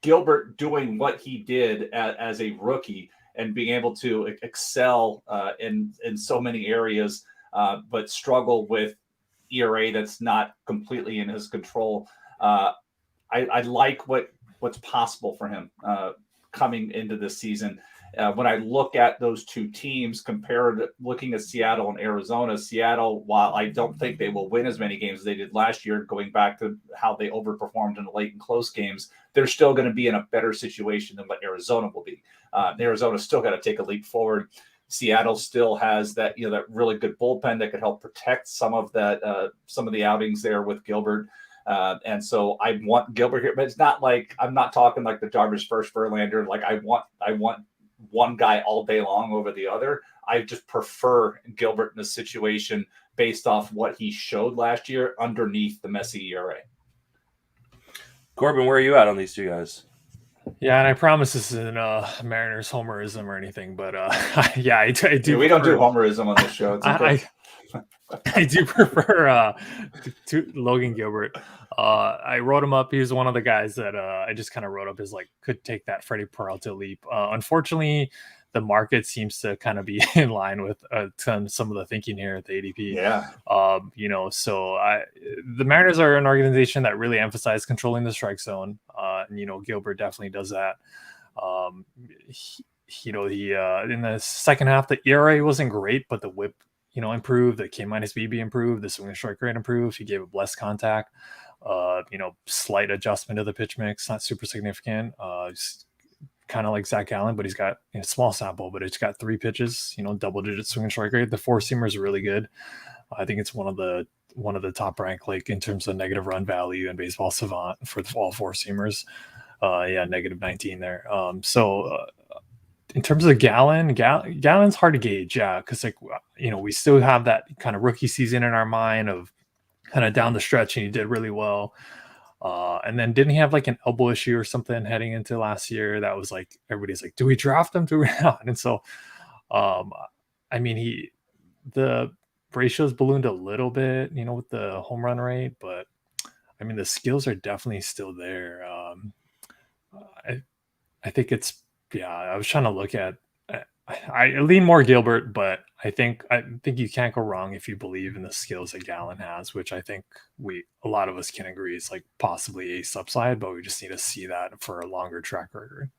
Gilbert doing what he did as a rookie and being able to excel in so many areas, but struggle with ERA that's not completely in his control. I like what's possible for him coming into this season. When I look at those 2 teams compared, looking at Seattle and Arizona, Seattle, while I don't think they will win as many games as they did last year, going back to how they overperformed in the late and close games, they're still going to be in a better situation than what Arizona will be. Arizona's still got to take a leap forward. Seattle still has that that really good bullpen that could help protect some of the outings there with Gilbert. And so I want Gilbert here, but it's not like I'm not talking like the Darvish versus Verlander. Like I want one guy all day long over the other. I just prefer Gilbert in this situation based off what he showed last year underneath the messy ERA. Corbin, where are you at on these 2 guys? Yeah, and I promise this isn't Mariners homerism or anything, but I do. Yeah, we don't do homerism on this show. It's okay. I do prefer to Logan Gilbert. I wrote him up. He was one of the guys that I just kind of wrote up as like could take that Freddie Peralta leap. Unfortunately, the market seems to kind of be in line with some of the thinking here at the ADP. Yeah. So the Mariners are an organization that really emphasizes controlling the strike zone. And Gilbert definitely does that. He in the second half, the ERA wasn't great, but the WHIP, improved. The K-BB improved. The swing and strike rate improved. He gave up less contact. Slight adjustment to the pitch mix, not super significant. Kind of like Zach Gallen, but he's got small sample, but it's got 3 pitches, double-digit swing and strike rate. The 4-seamer is really good. I think it's one of the top rank, like in terms of negative run value in Baseball Savant for all 4-seamers. -19 there. in terms of Gallen's hard to gauge, yeah, because like we still have that kind of rookie season in our mind of kind of down the stretch, and he did really well. And then didn't he have like an elbow issue or something heading into last year? That was like everybody's like, do we draft him? Do we not? And so, I mean, the ratios ballooned a little bit, with the home run rate, but I mean the skills are definitely still there. I think it's I was trying to look at. I lean more Gilbert, but I think you can't go wrong if you believe in the skills that Gallen has, which I think a lot of us can agree is like possibly a upside, but we just need to see that for a longer track record.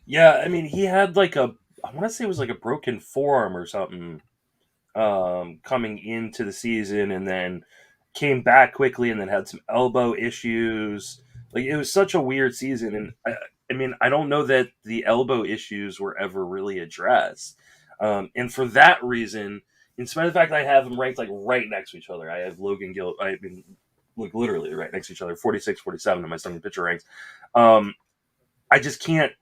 Yeah, I mean, he had like I want to say it was like a broken forearm or something coming into the season, and then came back quickly, and then had some elbow issues. Like, it was such a weird season, and I mean, I don't know that the elbow issues were ever really addressed. And for that reason, in spite of the fact that I have them ranked like right next to each other, I have Logan Gilbert, I mean, like literally right next to each other, 46, 47 in my starting pitcher ranks. I just can't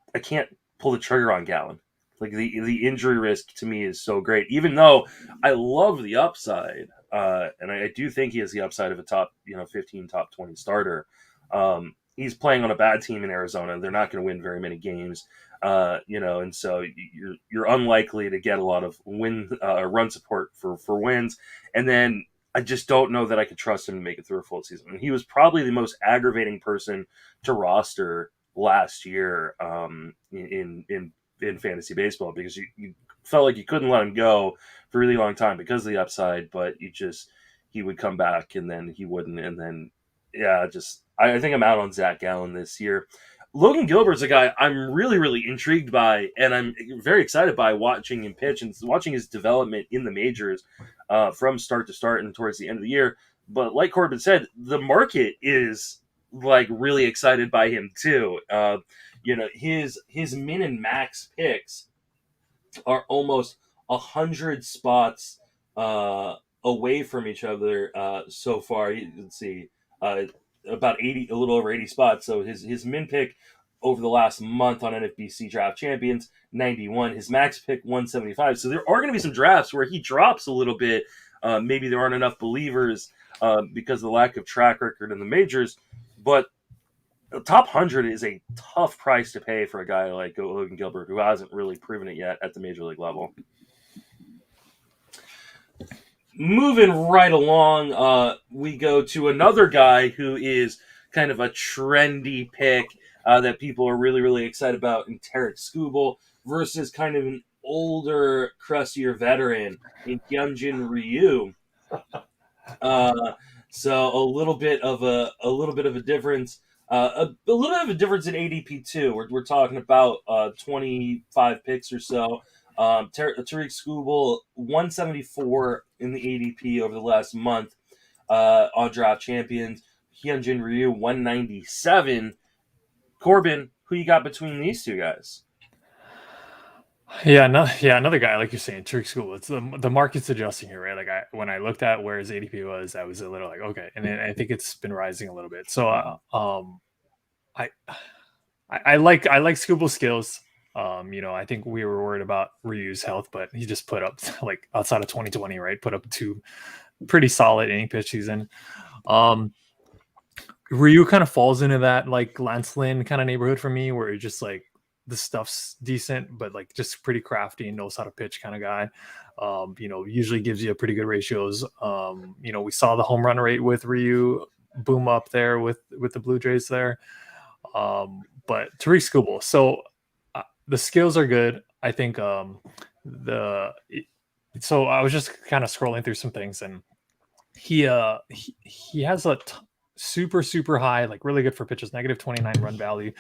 pull the trigger on Gallen. Like the injury risk to me is so great, even though I love the upside. And I do think he has the upside of a top, 15, top 20 starter. He's playing on a bad team in Arizona. They're not going to win very many games, and so you're unlikely to get a lot of run support for wins. And then I just don't know that I could trust him to make it through a full season. And he was probably the most aggravating person to roster last year in fantasy baseball, because you felt like you couldn't let him go for a really long time because of the upside, but he would come back and then he wouldn't. And then, I think I'm out on Zach Gallen this year. Logan Gilbert's a guy I'm really, really intrigued by, and I'm very excited by watching him pitch and watching his development in the majors from start to start and towards the end of the year. But like Corbin said, the market is like really excited by him too. His min and max picks are almost 100 spots away from each other so far. Let's see. About 80, a little over 80 spots. So his min pick over the last month on NFBC Draft Champions, 91. His max pick, 175. So there are going to be some drafts where he drops a little bit. Maybe there aren't enough believers because of the lack of track record in the majors. But the top 100 is a tough price to pay for a guy like Logan Gilbert, who hasn't really proven it yet at the major league level. Moving right along, we go to another guy who is kind of a trendy pick that people are really, really excited about in Tarik Skubal versus kind of an older, crustier veteran in Hyunjin Ryu. So a little bit of a difference. A little bit of a difference in ADP too. We're talking about 25 picks or so. Tarik Skubal, 174 in the ADP over the last month on Draft Champions. Hyunjin Ryu, 197. Corbin, who you got between these two guys? Yeah, another guy like you're saying, Tarik Skubal. It's the market's adjusting here, right? Like when I looked at where his ADP was, I was a little like, okay, and then I think it's been rising a little bit. So I like Skubal's skills. I think we were worried about Ryu's health, but he just put up, like, outside of 2020, right? Put up 2 pretty solid inning pitch season. Ryu kind of falls into that like Lance Lynn kind of neighborhood for me, where it's just like the stuff's decent, but like just pretty crafty and knows how to pitch kind of guy. Usually gives you pretty good ratios. We saw the home run rate with Ryu boom up there with the Blue Jays there. But Tarik Skubal, so the skills are good. I think so I was just kind of scrolling through some things, and he has a super high, like really good for pitches, -29 run value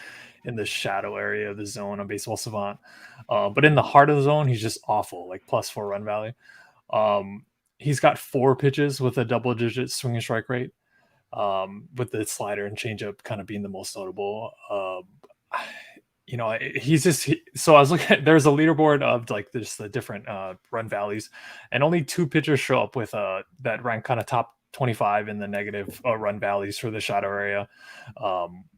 in the shadow area of the zone on Baseball Savant. But in the heart of the zone, he's just awful, like +4 run value. He's got 4 pitches with a double-digit swing and strike rate, with the slider and changeup kind of being the most notable. So I was looking at, there's a leaderboard of like just the different run values, and only 2 pitchers show up with that rank kind of top 25 in the negative run values for the shadow area,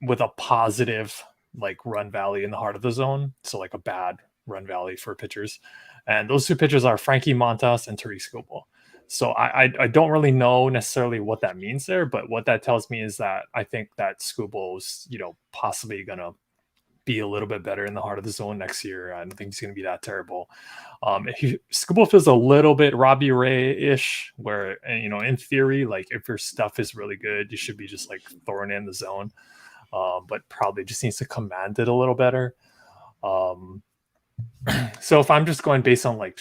with a positive like run value in the heart of the zone. So like a bad run valley for pitchers. And those two pitchers are Frankie Montas and Tariq Skubal. So I don't really know necessarily what that means there, but what that tells me is that I think that Skubal's, possibly going to be a little bit better in the heart of the zone next year. I don't think he's going to be that terrible. Skubal feels a little bit Robbie Ray-ish, where, in theory, like if your stuff is really good, you should be just like throwing it in the zone, but probably just needs to command it a little better. So if I'm just going based on like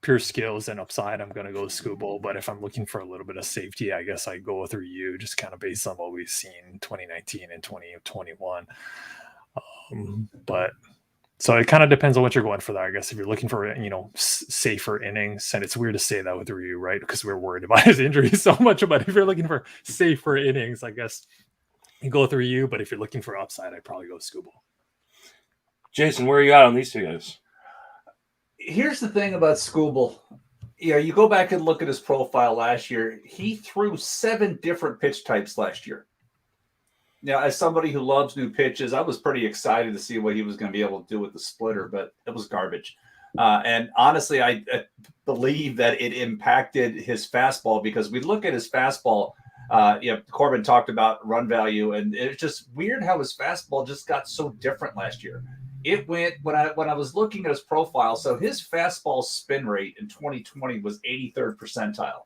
pure skills and upside, I'm going to go Skubal. But if I'm looking for a little bit of safety, I guess I go with Ryu, just kind of based on what we've seen in 2019 and 2021. But so it kind of depends on what you're going for there. I guess if you're looking for, safer innings, and it's weird to say that with Ryu, right? Because we're worried about his injuries so much. But if you're looking for safer innings, I guess you go with Ryu. But if you're looking for upside, I'd probably go Skubal. Jason, where are you at on these two guys? Here's the thing about Skubal. You go back and look at his profile last year. He threw 7 different pitch types last year. Now, as somebody who loves new pitches, I was pretty excited to see what he was going to be able to do with the splitter, but it was garbage. And honestly, I believe that it impacted his fastball, because we look at his fastball. Corbin talked about run value, and it's just weird how his fastball just got so different last year. It went when I was looking at his profile. So his fastball spin rate in 2020 was 83rd percentile.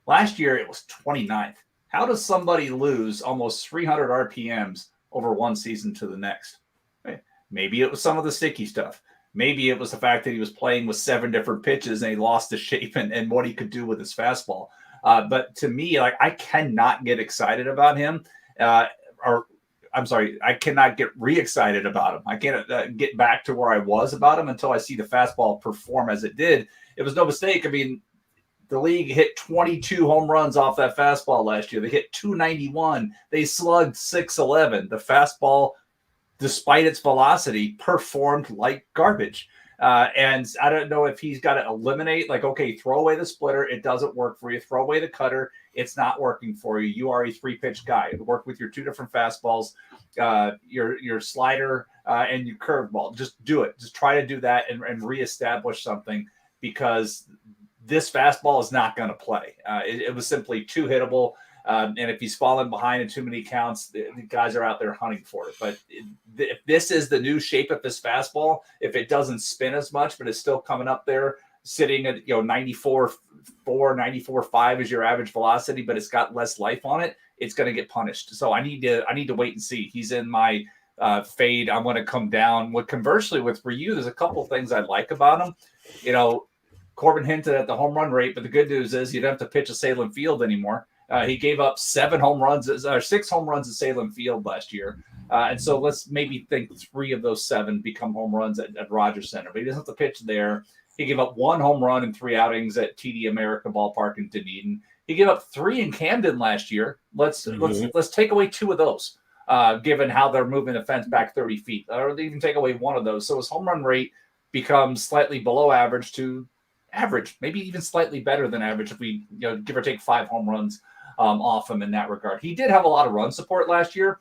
Last year it was 29th. How does somebody lose almost 300 RPMs over one season to the next? Maybe it was some of the sticky stuff. Maybe it was the fact that he was playing with 7 different pitches and he lost his shape and what he could do with his fastball. But to me, like, I cannot get excited about him. I cannot get re-excited about him. I can't get back to where I was about him until I see the fastball perform as it did. It was no mistake. I mean, the league hit 22 home runs off that fastball last year. They hit 291. They slugged 611. The fastball, despite its velocity, performed like garbage. And I don't know if he's got to eliminate, like, okay, throw away the splitter. It doesn't work for you. Throw away the cutter. It's not working for you. You are a 3-pitch guy. Work with your 2 different fastballs, your slider and your curveball. Just do it. Just try to do that and reestablish something, because this fastball is not going to play. It was simply too hittable. And if he's falling behind in too many counts, the guys are out there hunting for it. But if this is the new shape of his fastball, if it doesn't spin as much, but it's still coming up there, sitting at 94.4, 94.5 is your average velocity, but it's got less life on it, it's going to get punished. So I need to wait and see. He's in my fade. I'm going to come down. Conversely, with Ryu, there's a couple things I like about him. Corbin hinted at the home run rate, but the good news is you don't have to pitch at Salem Field anymore. He gave up 6 home runs at Salem Field last year. And so let's maybe think 3 of those 7 become home runs at Rogers Center, but he doesn't have to pitch there. He gave up 1 home run in 3 outings at TD America Ballpark in Dunedin. He gave up 3 in Camden last year. Let's take away 2 of those, given how they're moving the fence back 30 feet, or even take away 1 of those. So his home run rate becomes slightly below average to average, maybe even slightly better than average if we give or take 5 home runs off him in that regard. He did have a lot of run support last year,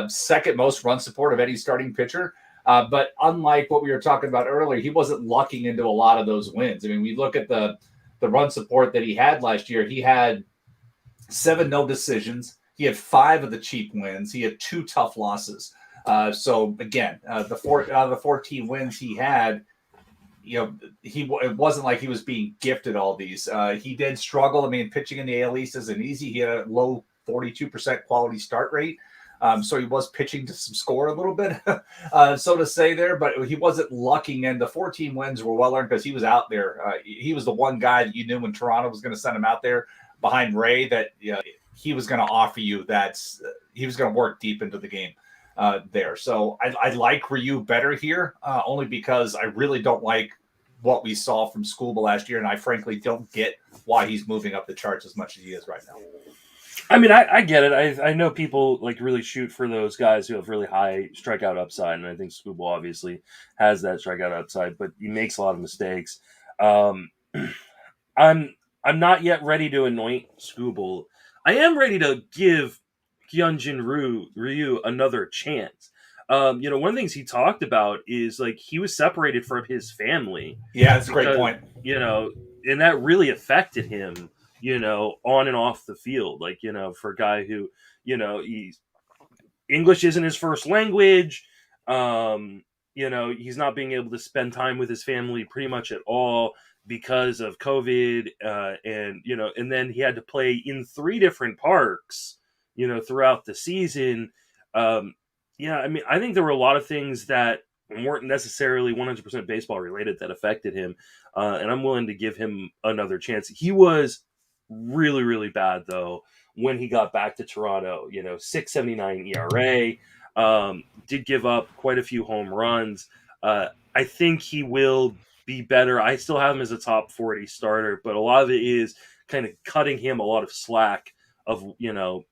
second most run support of any starting pitcher. But unlike what we were talking about earlier, he wasn't lucking into a lot of those wins. I mean, we look at the run support that he had last year. He had 7 no decisions. He had 5 of the cheap wins. He had 2 tough losses. So again, the 14 wins he had, it wasn't like he was being gifted all these. He did struggle. I mean, pitching in the AL East isn't easy. He had a low 42% quality start rate. So he was pitching to some score a little bit, so to say there, but he wasn't lucking in. The 14 wins were well earned because he was out there. He was the one guy that you knew when Toronto was going to send him out there behind Ray that he was going to offer you that he was going to work deep into the game there. So I like Ryu better here, only because I really don't like what we saw from Skubal last year, and I frankly don't get why he's moving up the charts as much as he is right now. I mean, I get it. I know people like really shoot for those guys who have really high strikeout upside, and I think Skubal obviously has that strikeout upside, but he makes a lot of mistakes. I'm not yet ready to anoint Skubal. I am ready to give Hyunjin Ryu another chance. One of the things he talked about is like he was separated from his family. Yeah, that's a great point. And that really affected him, on and off the field. Like, for a guy who, he's English isn't his first language. He's not being able to spend time with his family pretty much at all because of COVID. And then he had to play in 3 different parks, throughout the season. I think there were a lot of things that weren't necessarily 100% baseball related that affected him. And I'm willing to give him another chance. He was really, really bad though when he got back to Toronto. 6.79 ERA, did give up quite a few home runs. I think he will be better. I still have him as a top 40 starter, but a lot of it is kind of cutting him a lot of slack of,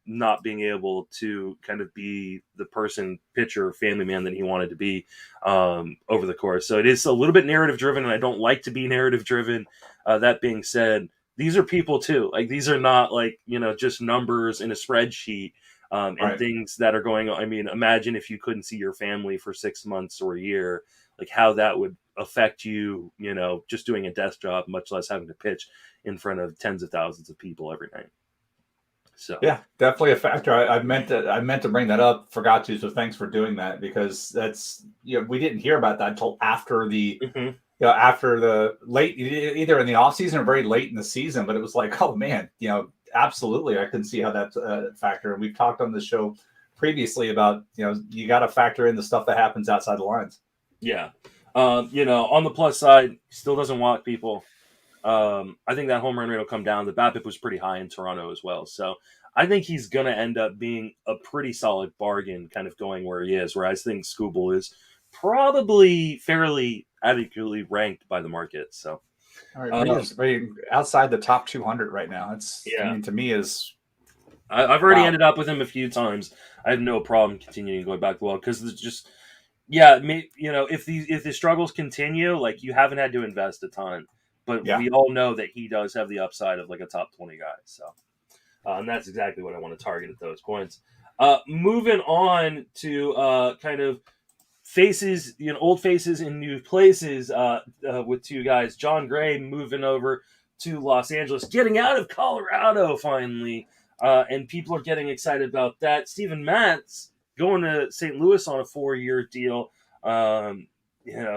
not being able to kind of be the person, pitcher, family man that he wanted to be over the course. So it is a little bit narrative driven, and I don't like to be narrative driven. That being said, these are people too. Like, these are not like, just numbers in a spreadsheet and Right. things that are going on. I mean, imagine if you couldn't see your family for 6 months or a year, like how that would affect you, just doing a desk job, much less having to pitch in front of tens of thousands of people every night. So yeah, definitely a factor. I meant to bring that up, forgot to. So thanks for doing that, because that's, we didn't hear about that until after the after the late, either in the off season or very late in the season. But it was like, oh man, absolutely, I can see how that's a factor. And we've talked on the show previously about you got to factor in the stuff that happens outside the lines. Yeah, on the plus side, still doesn't walk people. I think that home run rate will come down. The BABIP was pretty high in Toronto as well. So I think he's going to end up being a pretty solid bargain kind of going where he is, whereas I think Skubal is probably fairly adequately ranked by the market. So all right, he's outside the top 200 right now. It's, yeah. to me is... I've already ended up with him a few times. I have no problem continuing going back to the wall because it's just, if the struggles continue, like, you haven't had to invest a ton. But we all know that he does have the upside of like a top 20 guy. So, and that's exactly what I want to target at those points. Moving on to kind of faces, old faces in new places with 2 guys. John Gray moving over to Los Angeles, getting out of Colorado finally. And people are getting excited about that. Steven Matz going to St. Louis on a 4-year deal.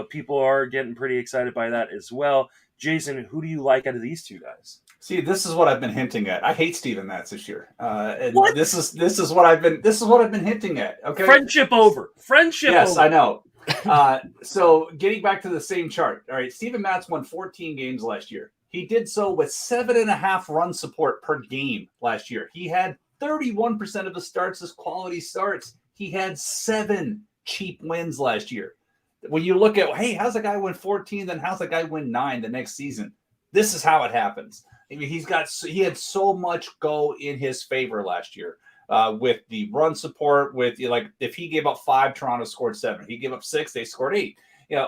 People are getting pretty excited by that as well. Jason, who do you like out of these 2 guys? See, this is what I've been hinting at. I hate Steven Matz this year. And what? This is what I've been hinting at. Okay. Friendship over. Yes, over. I know. So getting back to the same chart. All right. Steven Matz won 14 games last year. He did so with 7.5 run support per game last year. He had 31% of the starts as quality starts. He had 7 cheap wins last year. When you look at, hey, how's a guy win 14, then how's a guy win 9 the next season? This is how it happens. I mean, he had so much go in his favor last year with the run support. With if he gave up 5, Toronto scored 7. If he gave up 6, they scored 8.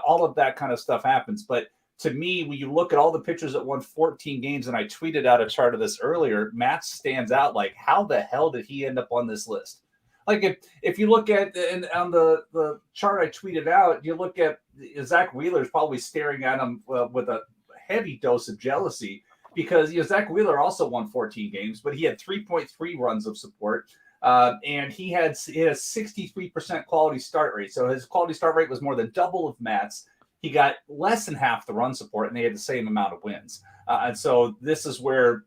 All of that kind of stuff happens. But to me, when you look at all the pitchers that won 14 games, and I tweeted out a chart of this earlier, Matt stands out. Like, how the hell did he end up on this list? Like, if you look at on the chart I tweeted out, you look at Zach Wheeler's probably staring at him with a heavy dose of jealousy, because Zach Wheeler also won 14 games, but he had 3.3 runs of support, and he had a 63% quality start rate. So his quality start rate was more than double of Matt's. He got less than half the run support, and they had the same amount of wins. And so this is where,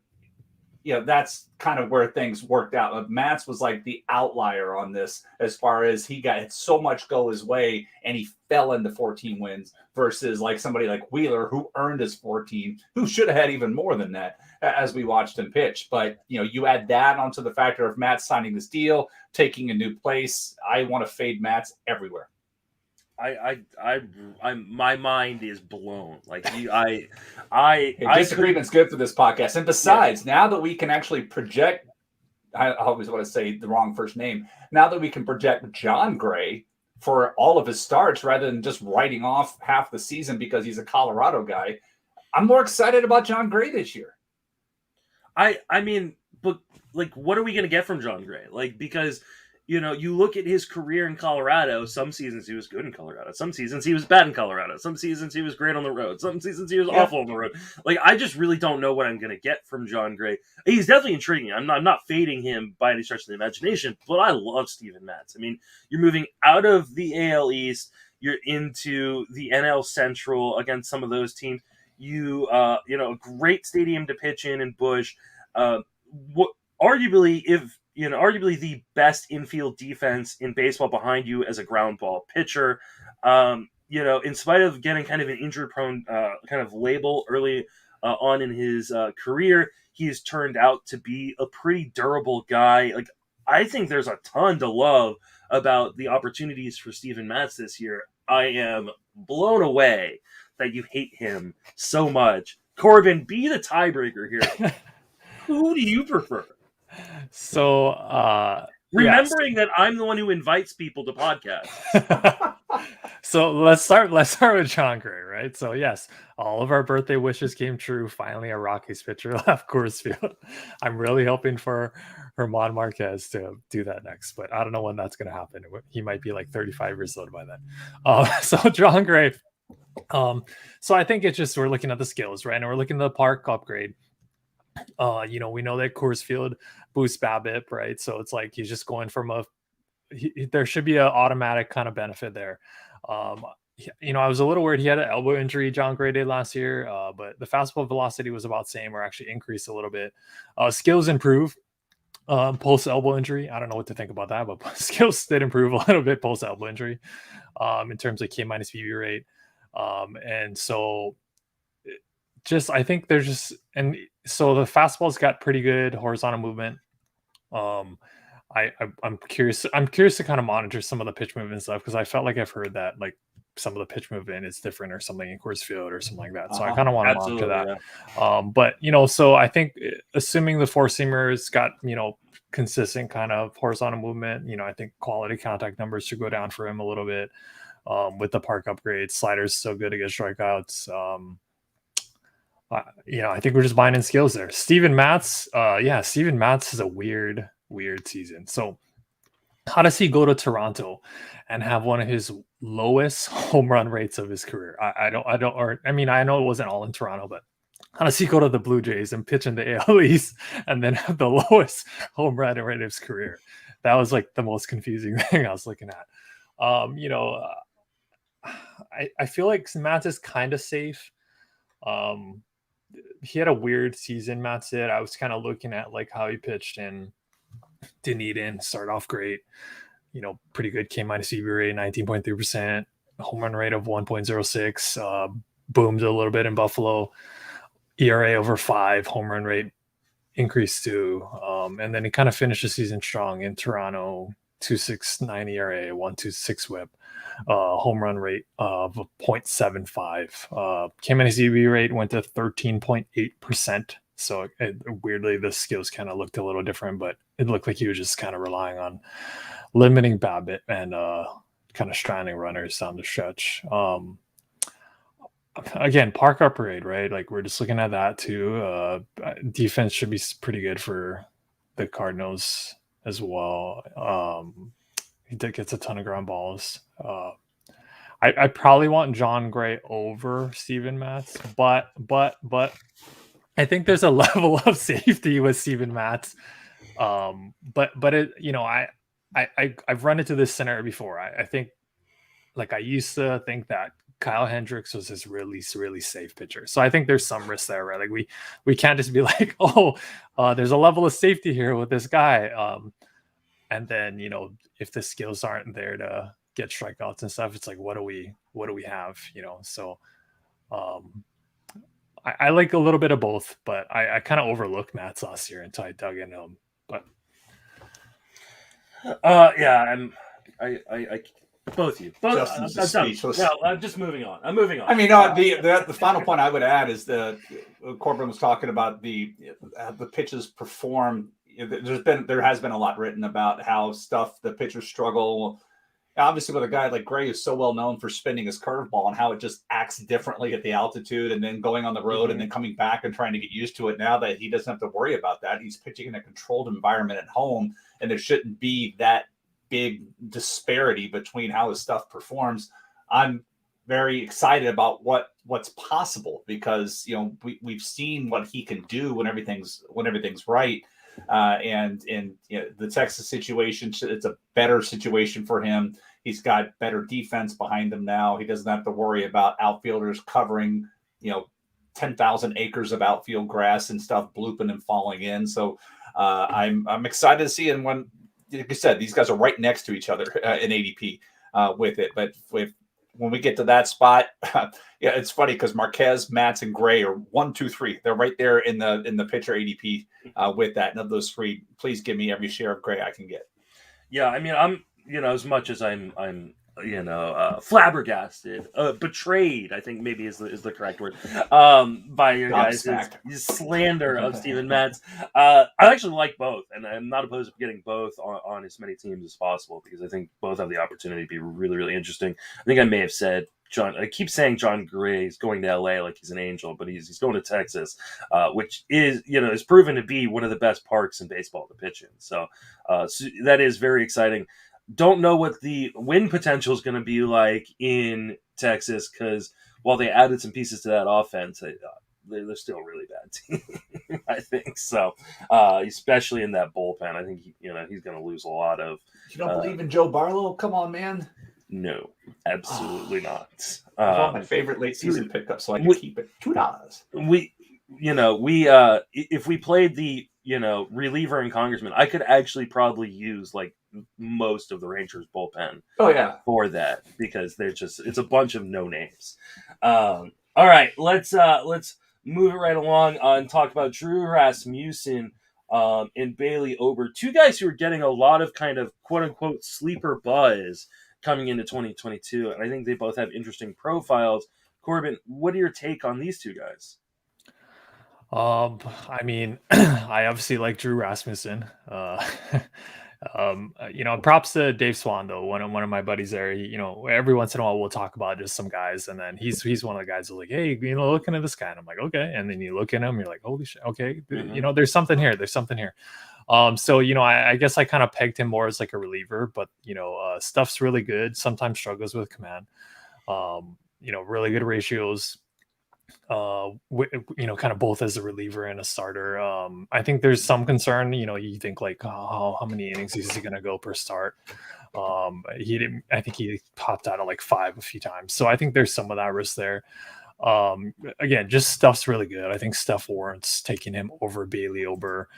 that's kind of where things worked out. Matz was like the outlier on this, as far as he got so much go his way and he fell into 14 wins, versus like somebody like Wheeler, who earned his 14, who should have had even more than that as we watched him pitch. But, you add that onto the factor of Matz signing this deal, taking a new place. I want to fade Matz everywhere. My mind is blown. Like, disagreement's good for this podcast. And besides, now that we can actually project, I always want to say the wrong first name. Now that we can project John Gray for all of his starts, rather than just writing off half the season because he's a Colorado guy, I'm more excited about John Gray this year. I mean, but like, what are we going to get from John Gray? Like, because, you look at his career in Colorado. Some seasons he was good in Colorado. Some seasons he was bad in Colorado. Some seasons he was great on the road. Some seasons he was awful on the road. Like, I just really don't know what I'm going to get from Jon Gray. He's definitely intriguing. I'm not fading him by any stretch of the imagination, but I love Steven Matz. I mean, you're moving out of the AL East. You're into the NL Central against some of those teams. A great stadium to pitch in Busch. Arguably the best infield defense in baseball behind you as a ground ball pitcher. In spite of getting kind of an injury-prone kind of label early on in his career, he's turned out to be a pretty durable guy. Like, I think there's a ton to love about the opportunities for Steven Matz this year. I am blown away that you hate him so much. Corbin, be the tiebreaker here. Who do you prefer? So, remembering that I'm the one who invites people to podcasts. So let's start with Jon Gray, right? So yes, all of our birthday wishes came true. Finally, a Rockies pitcher left Coors Field. I'm really hoping for German Marquez to do that next, but I don't know when that's going to happen. He might be like 35 years old by then. So Jon Gray. So I think it's just, we're looking at the skills, right? And we're looking at the park upgrade. We know that Coors Field boosts BABIP, right? So it's like he's just going from there should be an automatic kind of benefit there. I was a little worried. He had an elbow injury, Jon Gray did last year, but the fastball velocity was about the same, or actually increased a little bit. Skills improve post elbow injury. I don't know what to think about that, but skills did improve a little bit post elbow injury in terms of K- BB rate. And so I think there's just, and so the fastball's got pretty good horizontal movement. I'm curious to kind of monitor some of the pitch movement stuff, because I felt like I've heard that like some of the pitch movement is different or something in Coors Field or something like that. So I kind of want to monitor that. Yeah. But so I think, assuming the four seamer's got consistent kind of horizontal movement, I think quality contact numbers should go down for him a little bit. With the park upgrades, sliders still good against strikeouts. I think we're just buying in skills there. Steven Matz, Steven Matz is a weird season. So how does he go to Toronto and have one of his lowest home run rates of his career? I know it wasn't all in Toronto, but how does he go to the Blue Jays and pitch in the AL East and then have the lowest home run rate of his career? That was like the most confusing thing I was looking at. I feel like Matz is kind of safe. He had a weird season, Matt said. I was kind of looking at like how he pitched in Dunedin, started off great, pretty good K- BB rate, 19.3%, home run rate of 1.06, boomed a little bit in Buffalo, ERA over 5, home run rate increased to, and then he kind of finished the season strong in Toronto, 2.69 ERA, 1.26 whip. Home run rate of 0.75. K- BB rate went to 13.8%. So weirdly, the skills kind of looked a little different, but it looked like he was just kind of relying on limiting BABIP and kind of stranding runners down the stretch. Again, park upgrade, right? Like, we're just looking at that too. Defense should be pretty good for the Cardinals as well. He gets a ton of ground balls. I probably want Jon Gray over Steven Matz, but I think there's a level of safety with Steven Matz. But it, I've run into this scenario before. I think, like, I used to think that Kyle Hendricks was this really, really safe pitcher. So I think there's some risk there, right? Like, we can't just be like, there's a level of safety here with this guy. And then, if the skills aren't there to get strikeouts and stuff, it's like, what do we have? So I like a little bit of both, but I kind of overlooked Matz last year until I dug into him. But I both you. Justin's speechless. No, I'm just moving on. I'm moving on. I mean, the final point I would add is that Corbin was talking about the pitches perform. There has been a lot written about how the pitchers struggle. Obviously, with a guy like Gray, who's so well known for spinning his curveball and how it just acts differently at the altitude, and then going on the road and then coming back and trying to get used to it. Now that he doesn't have to worry about that, he's pitching in a controlled environment at home, and there shouldn't be that big disparity between how his stuff performs. I'm very excited about what's possible because, you know, we've seen what he can do when everything's right. And you know, the Texas situation, it's a better situation for him. He's got better defense behind him now. He doesn't have to worry about outfielders covering, you know, 10,000 acres of outfield grass and stuff blooping and falling in. So I'm excited to see. And when, like I said, these guys are right next to each other in ADP with it. But when we get to that spot, yeah, it's funny because Marquez, Matz, and Gray are 1, 2, 3. They're right there in the pitcher ADP with that. And of those three, please give me every share of Gray I can get. Yeah, I mean, I'm, you know, as much as I'm flabbergasted, betrayed, I think maybe is the correct word, by your guys' slander of Steven Matz. I actually like both, and I'm not opposed to getting both on as many teams as possible because I think both have the opportunity to be really, really interesting. I think I may have said I keep saying John Gray is going to LA like he's an angel, but he's going to Texas, which is, you know, is proven to be one of the best parks in baseball to pitch in. So that is very exciting. Don't know what the win potential is going to be like in Texas because while they added some pieces to that offense, they're still a really bad team, I think. So, especially in that bullpen, I think he's going to lose a lot of. You don't believe in Joe Barlow? Come on, man. No, absolutely not. One of my favorite late season pickups, so I can keep it $2. If we played the reliever and congressman, I could actually probably use like most of the Rangers bullpen. Oh yeah, for that because it's a bunch of no names. All right, let's move it right along and talk about Drew Rasmussen and Bailey Ober, two guys who are getting a lot of kind of quote unquote sleeper buzz coming into 2022, and I think they both have interesting profiles. Corbin, what are your take on these two guys? I mean, I obviously like Drew Rasmussen. Props to Dave Swan though. One of my buddies there. Every once in a while we'll talk about just some guys, and then he's one of the guys who's like, hey, looking at this guy, and I'm like, okay, and then you look at him, you're like, holy shit, okay, Mm-hmm. There's something here. I guess I kind of pegged him more as like a reliever, but stuff's really good. Sometimes struggles with command. Really good ratios. Kind of both as a reliever and a starter. I think there's some concern. You think like, how many innings is he going to go per start? He didn't. I think he popped out at like 5 a few times. So I think there's some of that risk there. Again, just stuff's really good. I think stuff warrants taking him over Bailey Ober.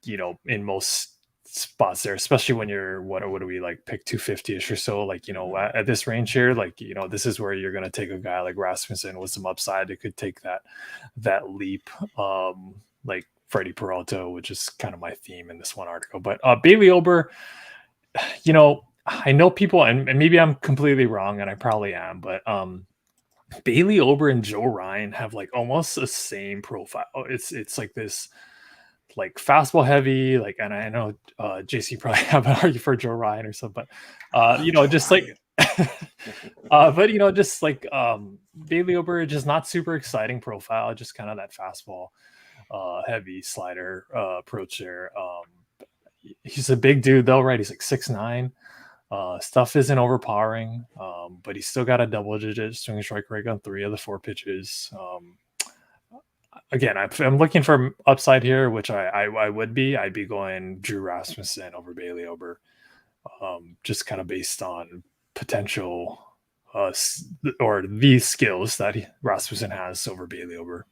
In most spots there, especially when you're what do we like pick 250ish or so, like at this range here, like this is where you're going to take a guy like Rasmussen with some upside that could take that leap, like Freddie Peralta, which is kind of my theme in this one article. But Bailey Ober, I know people, and maybe I'm completely wrong, and I probably am, but Bailey Ober and Joe Ryan have like almost the same profile. It's like this like fastball heavy, like, and I know JC probably have an argument for Joe Ryan or something, but just like just like Bailey Ober, just not super exciting profile, just kind of that fastball heavy slider approach there. He's a big dude though, right? He's like 6'9". Stuff isn't overpowering, but he's still got a double-digit swing strike rate on 3 of the 4 pitches. Again, I'm looking for upside here, which I would be. I'd be going Drew Rasmussen over Bailey Ober, just kind of based on potential or these skills that Rasmussen has over Bailey Ober.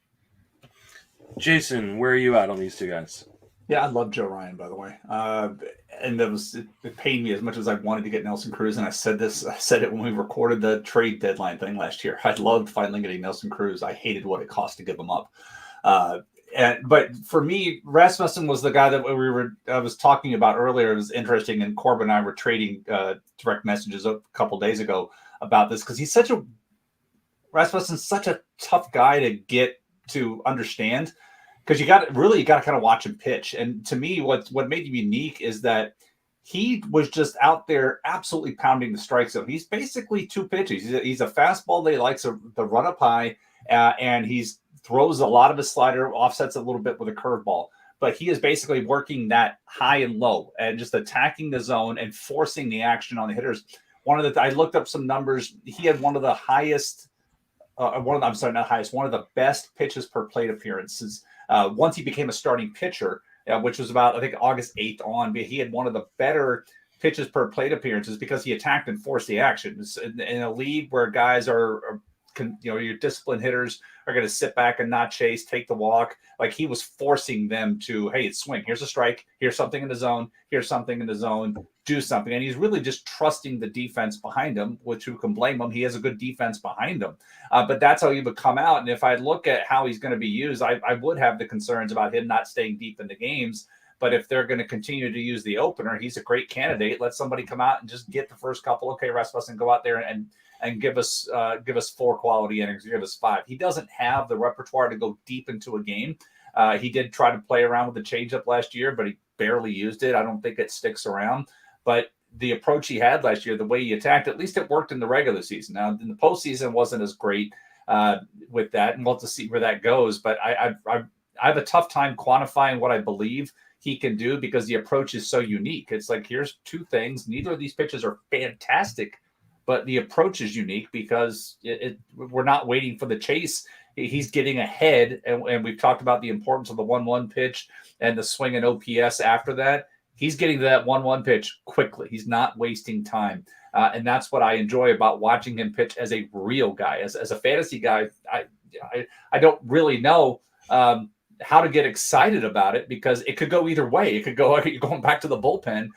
Jason, where are you at on these two guys? Yeah, I love Joe Ryan, by the way. And it pained me as much as I wanted to get Nelson Cruz. And I said it when we recorded the trade deadline thing last year. I loved finally getting Nelson Cruz. I hated what it cost to give him up. But for me, Rasmussen was the guy that I was talking about earlier. It was interesting. And Corbin and I were trading direct messages a couple days ago about this because Rasmussen's such a tough guy to get to understand. Because you got to kind of watch him pitch. And to me, what made him unique is that he was just out there absolutely pounding the strike zone. He's basically 2 pitches. He's a fastball that he likes to run up high, and he throws a lot of his slider, offsets a little bit with a curveball. but he is basically working that high and low and just attacking the zone and forcing the action on the hitters. I looked up some numbers. He had one of the highest, one of the best pitches per plate appearances once he became a starting pitcher, which was about, I think, August 8th on. But he had one of the better pitches per plate appearances because he attacked and forced the action. In a league where guys are your disciplined hitters are going to sit back and not chase, take the walk. Like, he was forcing them to, hey, it's swing. Here's a strike. Here's something in the zone. Here's something in the zone. Do something. And he's really just trusting the defense behind him, which who can blame him? He has a good defense behind him. But that's how he would come out. And if I look at how he's going to be used, I would have the concerns about him not staying deep in the games. But if they're going to continue to use the opener, he's a great candidate. Let somebody come out and just get the first couple. Okay, rest of us, and go out there and give us 4 quality innings, give us 5. He doesn't have the repertoire to go deep into a game. He did try to play around with the changeup last year, but he barely used it. I don't think it sticks around. But the approach he had last year, the way he attacked, at least it worked in the regular season. Now, in the postseason, wasn't as great with that, and we'll have to see where that goes. But I have a tough time quantifying what I believe he can do because the approach is so unique. It's like, here's 2 things. Neither of these pitches are fantastic, but the approach is unique because we're not waiting for the chase. He's getting ahead, and we've talked about the importance of the 1-1 pitch and the swing and OPS after that. He's getting to that 1-1 pitch quickly. He's not wasting time. And that's what I enjoy about watching him pitch as a real guy. As a fantasy guy, I don't really know how to get excited about it because it could go either way. It could go going back to the bullpen,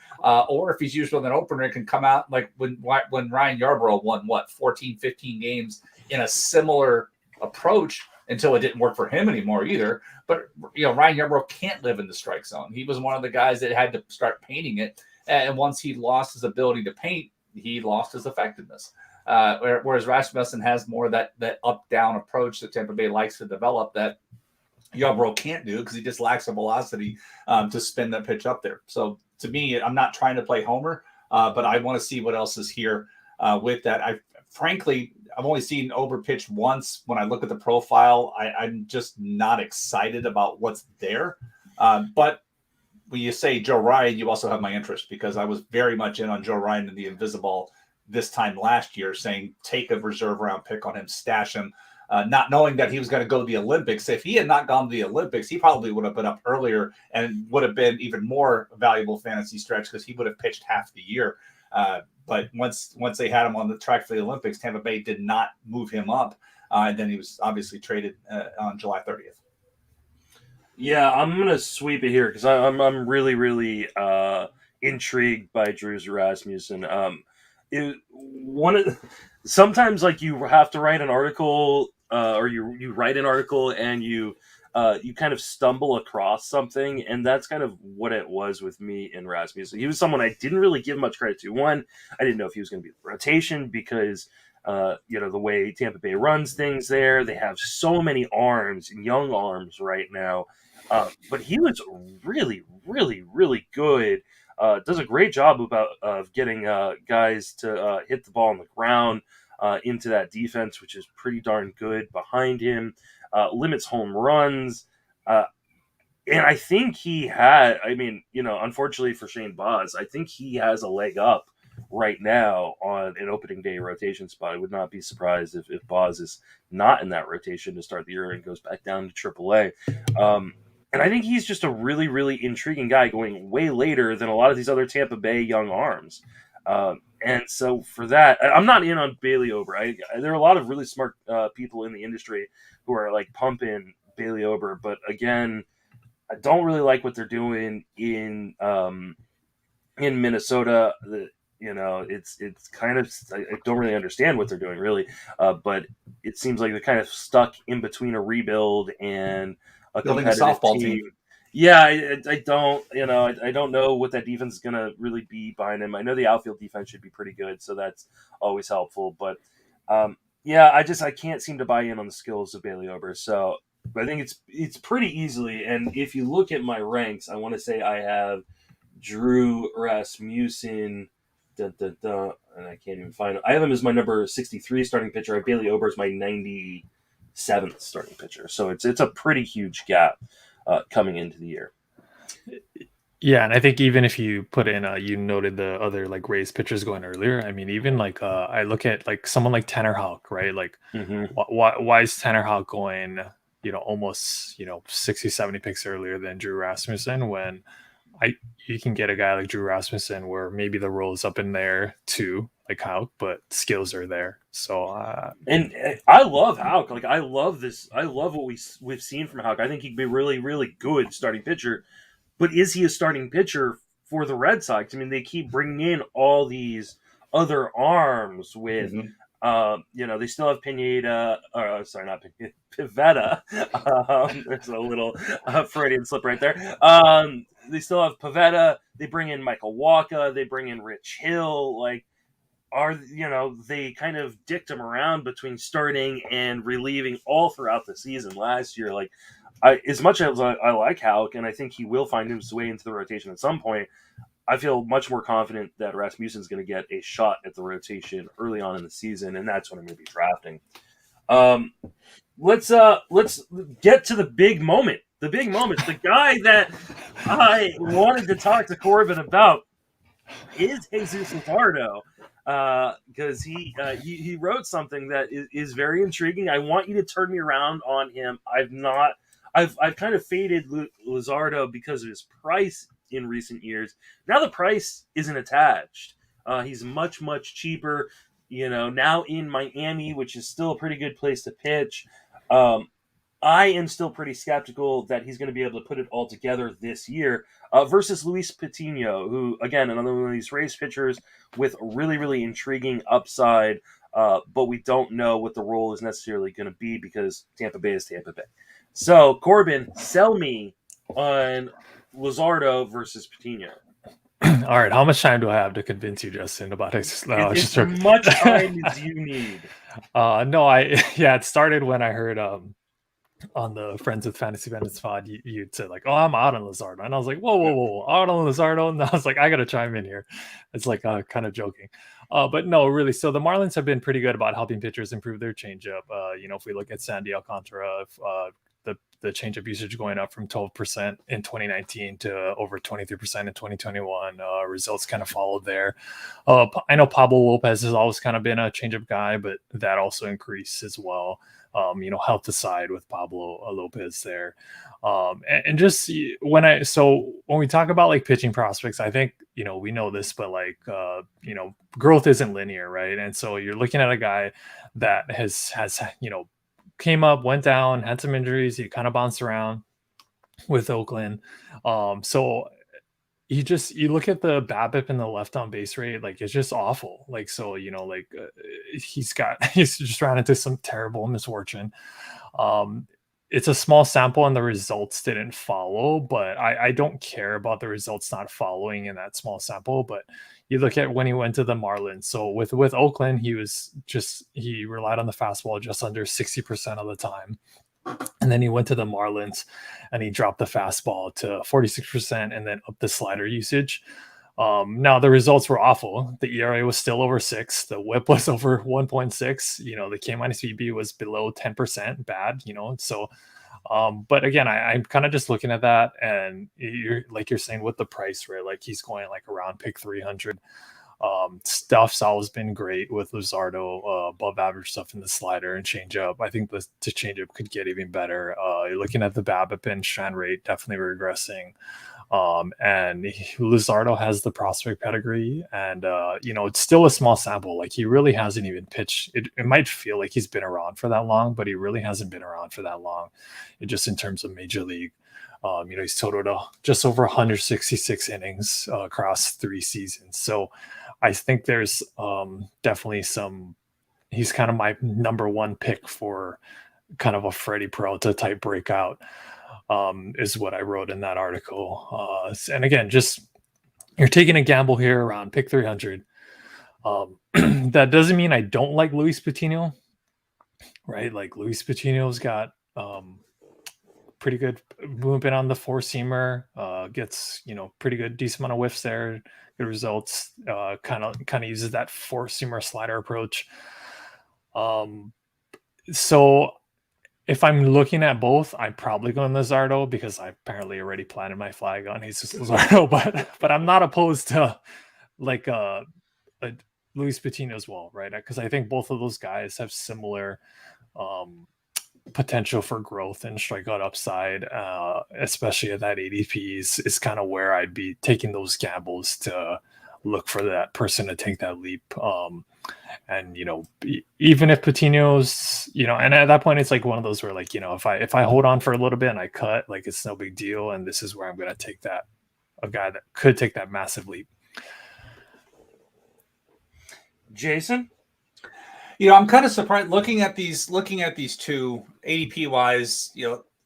or if he's used with an opener, it can come out like when Ryan Yarbrough won 14, 15 games in a similar approach until it didn't work for him anymore either. But Ryan Yarbrough can't live in the strike zone. He was one of the guys that had to start painting it, and once he lost his ability to paint, he lost his effectiveness. Whereas Rasmussen has more of that up-down approach that Tampa Bay likes to develop that Yarbrough can't do because he just lacks the velocity to spin that pitch up there. So to me, I'm not trying to play homer, but I want to see what else is here with that. I've only seen Ober pitch once. When I look at the profile, I'm just not excited about what's there. But when you say Joe Ryan, you also have my interest because I was very much in on Joe Ryan in the Invisible this time last year, saying take a reserve round pick on him, stash him. Not knowing that he was going to go to the Olympics. If he had not gone to the Olympics, he probably would have been up earlier and would have been even more valuable fantasy stretch because he would have pitched half the year. But once they had him on the track for the Olympics, Tampa Bay did not move him up. And then he was obviously traded on July 30th. Yeah, I'm going to sweep it here because I'm really, really intrigued by Drew Rasmussen. Sometimes like you have to write an article or you write an article and you kind of stumble across something, and that's kind of what it was with me in Rasmussen. He was someone I didn't really give much credit to. One, I didn't know if he was going to be the rotation because the way Tampa Bay runs things there, they have so many arms and young arms right now. But he was really, really, really good. Does a great job of getting guys to hit the ball on the ground into that defense, which is pretty darn good behind him. Limits home runs. And I think he had, unfortunately for Shane Baz, I think he has a leg up right now on an opening day rotation spot. I would not be surprised if Baz is not in that rotation to start the year and goes back down to AAA. And I think he's just a really, really intriguing guy going way later than a lot of these other Tampa Bay young arms. And so for that, I'm not in on Bailey Ober. There are a lot of really smart people in the industry who are like pumping Bailey Ober. But again, I don't really like what they're doing in Minnesota. It's kind of, I don't really understand what they're doing really. But it seems like they're kind of stuck in between a rebuild and building a softball team. Yeah, I don't know what that defense is going to really be behind him. I know the outfield defense should be pretty good, so that's always helpful. But I can't seem to buy in on the skills of Bailey Ober. So I think it's pretty easily. And if you look at my ranks, I want to say I have Drew Rasmussen, and I can't even find it. I have him as my number 63 starting pitcher. I have Bailey Ober as my 97th starting pitcher. So it's a pretty huge gap coming into the year. Yeah, and I think even if you put in, you noted the other like Rays pitchers going earlier. I mean, even like I look at like someone like Tanner Houck, right? Like, Mm-hmm. why is Tanner Houck going, almost 60, 70 picks earlier than Drew Rasmussen when you can get a guy like Drew Rasmussen where maybe the role is up in there too, like Houck, but skills are there. So And I love Houck. Like I love this. I love what we've seen from Houck. I think he'd be really, really good starting pitcher. But is he a starting pitcher for the Red Sox? I mean, they keep bringing in all these other arms with, they still have Pineda. Sorry, not Pineda, Pivetta. There's a little Freudian slip right there. They still have Pivetta. They bring in Michael Wacha. They bring in Rich Hill. Like, they kind of dicked him around between starting and relieving all throughout the season last year. Like, as much as I like Houck, and I think he will find his way into the rotation at some point, I feel much more confident that Rasmussen's going to get a shot at the rotation early on in the season, and that's what I'm going to be drafting. Let's get to the big moment. The big moment. The guy that I wanted to talk to Corbin about is Jesus Lizardo, because he wrote something that is very intriguing. I want you to turn me around on him. I've kind of faded Lizardo because of his price in recent years. Now the price isn't attached. He's much, much cheaper. Now in Miami, which is still a pretty good place to pitch. I am still pretty skeptical that he's going to be able to put it all together this year versus Luis Patino, who, again, another one of these Rays pitchers with really, really intriguing upside, but we don't know what the role is necessarily going to be because Tampa Bay is Tampa Bay. So, Corbin, sell me on Lizardo versus Patino. All right, how much time do I have to convince you, Justin, about it? As much time as you need. It started when I heard on the Friends with Fantasy Bandits pod, you'd said like, "Oh, I'm out on Lizardo," and I was like, "Whoa, out on Lizardo," and I was like, "I gotta chime in here." It's like kind of joking, but no, really. So the Marlins have been pretty good about helping pitchers improve their changeup. If we look at Sandy Alcantara, the changeup usage going up from 12% in 2019 to over 23% in 2021. Results kind of followed there. I know Pablo Lopez has always kind of been a changeup guy, but that also increased as well. Helped aside with Pablo Lopez there. And just when we talk about like pitching prospects, I think, we know this, but like, growth isn't linear, right? And so you're looking at a guy that has came up, went down, had some injuries. He kind of bounced around with Oakland. So you look at the BABIP and the left on base rate, like it's just awful. Like, so, he's just ran into some terrible misfortune. It's a small sample and the results didn't follow, but I don't care about the results not following in that small sample. But you look at when he went to the Marlins. So with Oakland, he relied on the fastball just under 60% of the time. And then he went to the Marlins and he dropped the fastball to 46% and then up the slider usage. Now the results were awful. The ERA was still over 6. The WHIP was over 1.6. The K-VB was below 10%. Bad, so but again, I'm kind of just looking at that, and you're saying with the price, right? Like he's going like around pick 300. Stuff's always been great with Lizardo, above average stuff in the slider and changeup. I think the changeup could get even better. You're looking at the BABIP and strand rate definitely regressing. And Lizardo has the prospect pedigree, and it's still a small sample. Like he really hasn't even pitched. It might feel like he's been around for that long, but he really hasn't been around for that long. Just in terms of major league, he's totaled just over 166 innings across 3 seasons. So I think there's definitely he's kind of my number one pick for kind of a Freddie Peralta type breakout. Is what I wrote in that article. And again, just you're taking a gamble here around pick 300. That doesn't mean I don't like Luis Patino, right? Like Luis Patino's got pretty good movement on the 4-seamer, gets pretty good, decent amount of whiffs there, good results. Kind of uses that 4-seamer slider approach. So if I'm looking at both, I'm probably going Lizardo because I apparently already planted my flag on Jesus Lizardo, but I'm not opposed to like a Luis Patino as well, right? Because I think both of those guys have similar um, potential for growth and strikeout upside, especially at that ADP is kind of where I'd be taking those gambles to look for that person to take that leap. And even if Patino's, and at that point it's like one of those where like, if I hold on for a little bit and I cut, like it's no big deal, and this is where I'm going to take that a guy that could take that massive leap. Jason? I'm kind of surprised looking at these two ADP wise.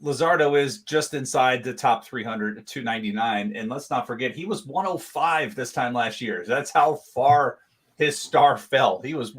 Lizardo is just inside the top 300 at 299, and let's not forget he was 105 this time last year. That's how far his star fell. He was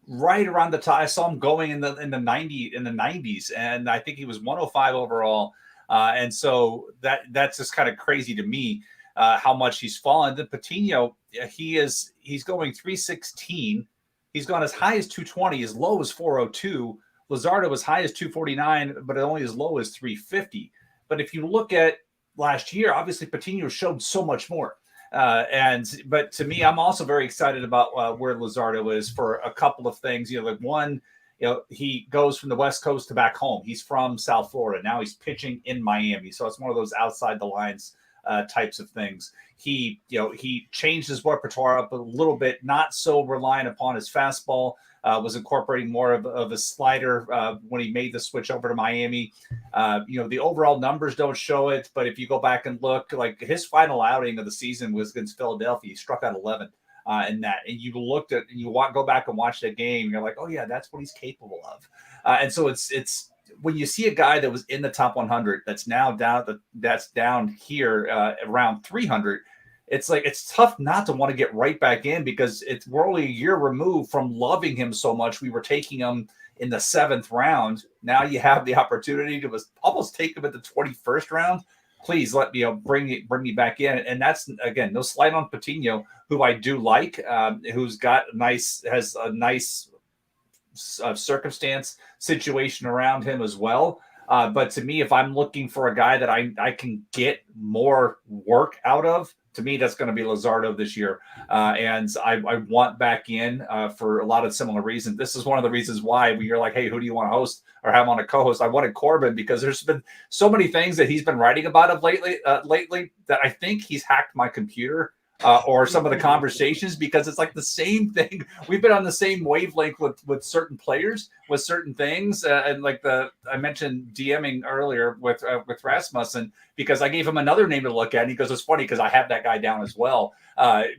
right around the top. I saw him going in the 90s, and I think he was 105 overall. And so that's just kind of crazy to me how much he's fallen. Then Patino, he's going 316. He's gone as high as 220, as low as 402. Lizardo as high as 249, but only as low as 350. But if you look at last year, obviously Patino showed so much more. But to me, I'm also very excited about where Lizardo is for a couple of things. Like one, he goes from the West Coast to back home. He's from South Florida. Now he's pitching in Miami. So it's one of those outside the lines types of things. He changed his repertoire up a little bit, not so reliant upon his fastball, was incorporating more of a slider when he made the switch over to Miami. The overall numbers don't show it, but if you go back and look, like his final outing of the season was against Philadelphia. He struck out 11 in that. And you looked at, and go back and watch that game, you're like, oh yeah, that's what he's capable of. And so it's when you see a guy that was in the top 100 that's now down here around 300, it's like it's tough not to want to get right back in because we're only a year removed from loving him so much. We were taking him in the 7th round. Now you have the opportunity to almost take him at the 21st round. Please let me bring me back in. And that's, again, no slight on Patino, who I do like, who's has a nice circumstance situation around him as well. But to me, if I'm looking for a guy that I can get more work out of, to me, that's going to be Lizardo this year. And I want back in for a lot of similar reasons. This is one of the reasons why you're like, hey, who do you want to host or have on a co-host? I wanted Corbin because there's been so many things that he's been writing about of lately that I think he's hacked my computer or some of the conversations, because it's like the same thing. We've been on the same wavelength with certain players, with certain things. And like I mentioned DMing earlier with Rasmussen, because I gave him another name to look at. And he goes, it's funny because I have that guy down as well.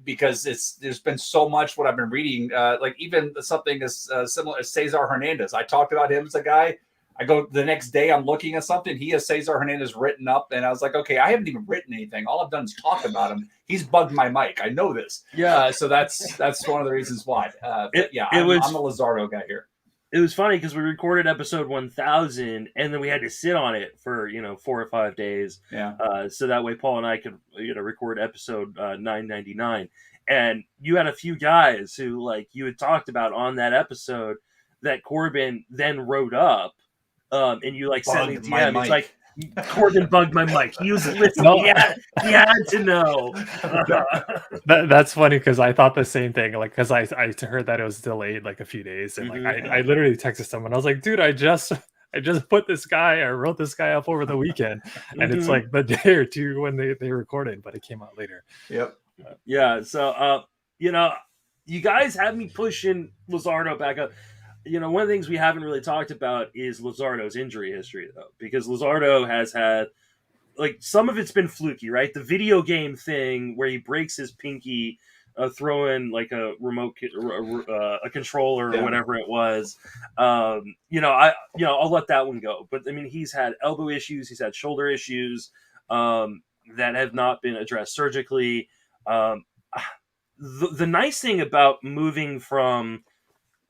Because there's been so much what I've been reading, like even something as similar as Cesar Hernandez. I talked about him as a guy. I go the next day, I'm looking at something. He has Cesar Hernandez written up, and I was like, okay, I haven't even written anything. All I've done is talk about him. He's bugged my mic. I know this. Yeah, so that's one of the reasons why. I'm a Lizardo guy here. It was funny because we recorded episode 1000, and then we had to sit on it for 4 or 5 days. Yeah. So that way Paul and I could record episode 999. And you had a few guys who, like, you had talked about on that episode that Corbin then wrote up. And you sent me DM. It's like Corbin bugged my mic. He was listening. No. He had to know. That's funny because I thought the same thing. Like, because I heard that it was delayed like a few days, and I literally texted someone. I was like, dude, I just put this guy or wrote this guy up over the weekend, and it's like the day or two when they recorded, but it came out later. Yep. Yeah. So you guys have me pushing Lizardo back up. One of the things we haven't really talked about is Lizardo's injury history, though, because Lizardo has had, some of it's been fluky, right? The video game thing where he breaks his pinky throwing, a remote, a controller or whatever it was. I'll let that one go. But, he's had elbow issues. He's had shoulder issues that have not been addressed surgically. The nice thing about moving from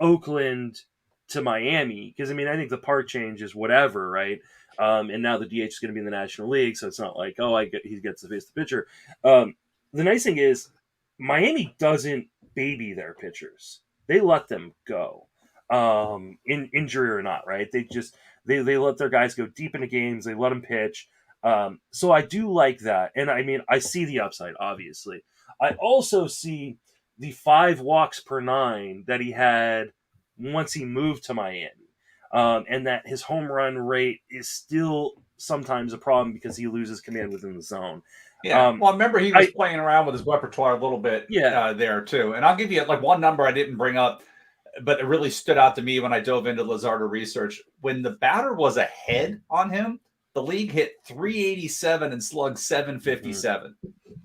Oakland to Miami, because I think the park change is whatever, right? And now the DH is going to be in the National League, so it's not like he gets to face the pitcher. The nice thing is Miami doesn't baby their pitchers; they let them go, in injury or not, right? They let their guys go deep into games. They let them pitch. So I do like that. And I mean, I see the upside, obviously. I also see the 5 walks per 9 that he had once he moved to Miami. And that his home run rate is still sometimes a problem because he loses command within the zone. Yeah. Well, I remember he was playing around with his repertoire a little bit there too. And I'll give you like one number I didn't bring up, but it really stood out to me when I dove into Lizardo research. When the batter was ahead on him, the league hit 387 and slugged 757.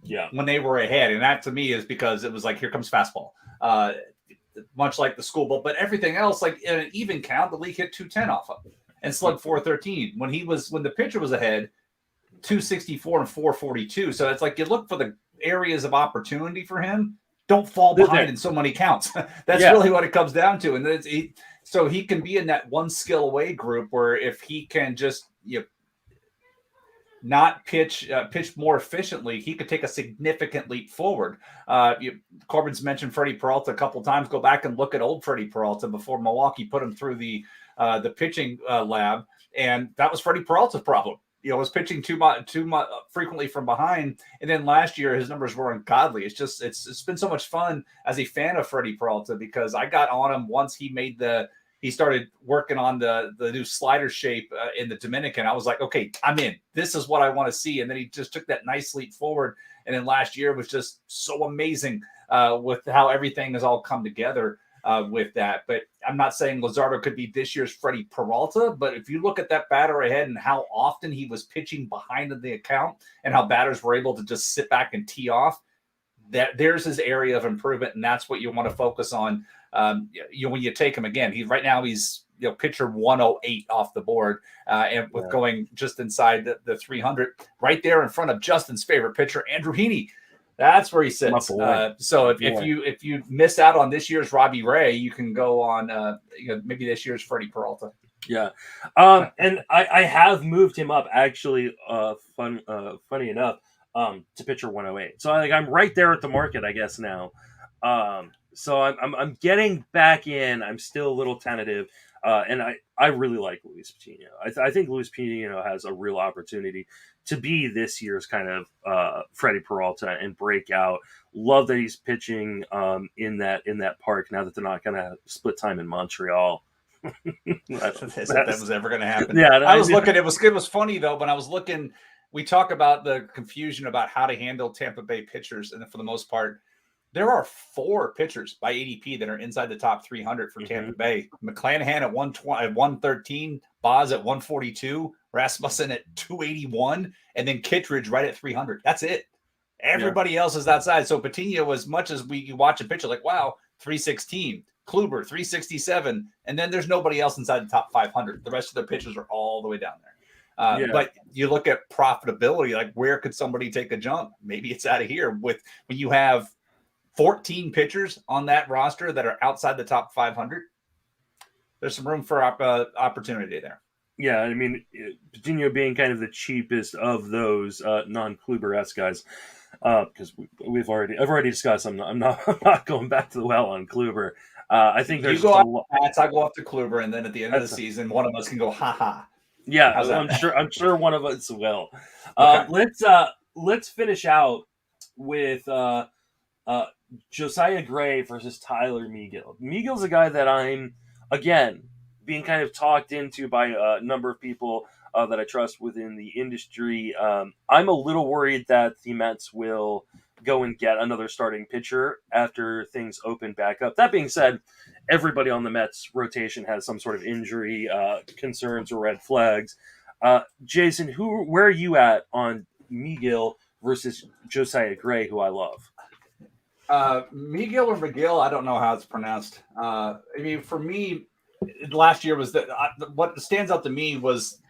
Yeah. When they were ahead. And that to me is because it was like, here comes fastball. Much like the school ball, but everything else, like in an even count, the league hit 210 off of and slugged 413. When the pitcher was ahead, 264 and 442. So it's like you look for the areas of opportunity for him. Don't fall behind in so many counts. That's really what it comes down to. And so he can be in that one skill away group where if he can just not pitch more efficiently, he could take a significant leap forward. Corbin's mentioned Freddie Peralta a couple times. Go back and look at old Freddie Peralta before Milwaukee put him through the pitching lab, and that was Freddie Peralta's problem. Was pitching too frequently from behind, and then last year his numbers were ungodly. It's been so much fun as a fan of Freddie Peralta because I got on him once he started working on the new slider shape in the Dominican. I was like, okay, I'm in. This is what I want to see. And then he just took that nice leap forward. And then last year was just so amazing with how everything has all come together with that. But I'm not saying Lizardo could be this year's Freddie Peralta, but if you look at that batter ahead and how often he was pitching behind in the account and how batters were able to just sit back and tee off, there's his area of improvement. And that's what you want to focus on. When you take him again, he's pitcher 108 off the board, and with going just inside the 300, right there in front of Justin's favorite pitcher, Andrew Heaney. That's where he sits. So if you miss out on this year's Robbie Ray, you can go on maybe this year's Freddie Peralta. Yeah, and I have moved him up actually. Funny enough, to pitcher 108. So I'm right there at the market, I guess now. So I'm getting back in. I'm still a little tentative, and I really like Luis Patino. I think Luis Patino has a real opportunity to be this year's kind of Freddie Peralta and break out. Love that he's pitching in that park now that they're not going to split time in Montreal. that was ever going to happen. Yeah, I was looking. It was funny though when I was looking. We talk about the confusion about how to handle Tampa Bay pitchers, and for the most part, there are 4 pitchers by ADP that are inside the top 300 for Tampa Bay. McClanahan at 113, Boz at 142, Rasmussen at 281, and then Kittredge right at 300. That's it. Everybody else is outside. So Patino, as much as we watch a pitcher like, wow, 316, Kluber 367, and then there's nobody else inside the top 500. The rest of their pitchers are all the way down there. But you look at profitability, like where could somebody take a jump? Maybe it's out of here when you have 14 pitchers on that roster that are outside the top 500. There's some room for opportunity there. Yeah, I mean, Patino being kind of the cheapest of those non-Kluber-esque guys, because I've already discussed. I'm not going back to the well on Kluber. I think there's you go off Pats, I go off to Kluber, and then at the end of the season, one of us can go ha ha. Yeah, I'm sure one of us will. Okay. Let's finish out with Josiah Gray versus Tyler Megill. Megill's a guy that I'm, again, being kind of talked into by a number of people that I trust within the industry. I'm a little worried that the Mets will go and get another starting pitcher after things open back up. That being said, everybody on the Mets rotation has some sort of injury concerns or red flags. Jason, where are you at on Megill versus Josiah Gray, who I love? Megill or McGill, I don't know how it's pronounced. I mean, for me, last year was what stands out to me was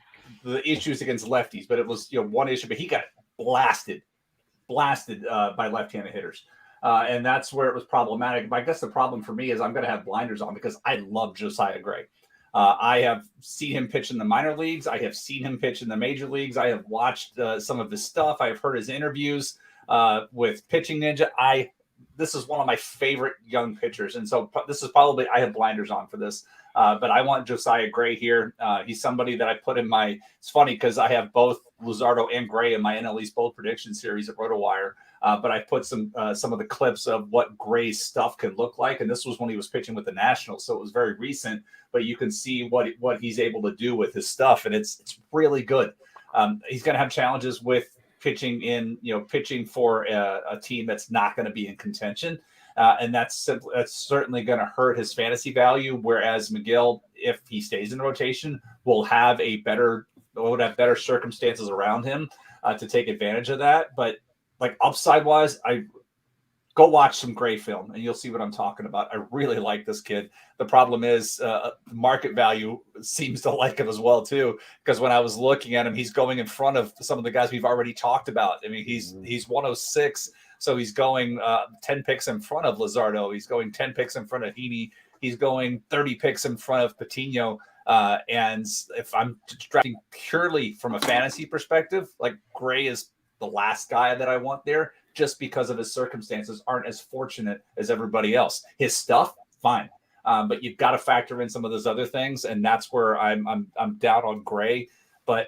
the issues against lefties, but it was one issue, but he got blasted by left-handed hitters. And that's where it was problematic. But I guess the problem for me is I'm going to have blinders on because I love Josiah Gray. I have seen him pitch in the minor leagues. I have seen him pitch in the major leagues. I have watched some of his stuff. I have heard his interviews with Pitching Ninja. this is one of my favorite young pitchers. And so this is probably, I have blinders on for this, but I want Josiah Gray here. He's somebody that I put in my, it's funny because I have both Lizardo and Gray in my NL East Bold Prediction Series at RotoWire. But I put some of the clips of what Gray's stuff can look like. And this was when he was pitching with the Nationals. So it was very recent, but you can see what he's able to do with his stuff. And it's really good. He's going to have challenges with pitching for a team that's not going to be in contention. And that's certainly going to hurt his fantasy value. Whereas McGill, if he stays in rotation, will have better circumstances around him to take advantage of that. But like upside wise, I go watch some Gray film and you'll see what I'm talking about. I really like this kid. The problem is market value seems to like him as well too, because when I was looking at him, he's going in front of some of the guys we've already talked about. I mean, he's 106, so he's going 10 picks in front of Lizardo. He's going 10 picks in front of Heaney. He's going 30 picks in front of Patino. And if I'm drafting purely from a fantasy perspective, like Gray is the last guy that I want there, just because of his circumstances aren't as fortunate as everybody else. His stuff, fine. But you've got to factor in some of those other things. And that's where I'm down on Gray. But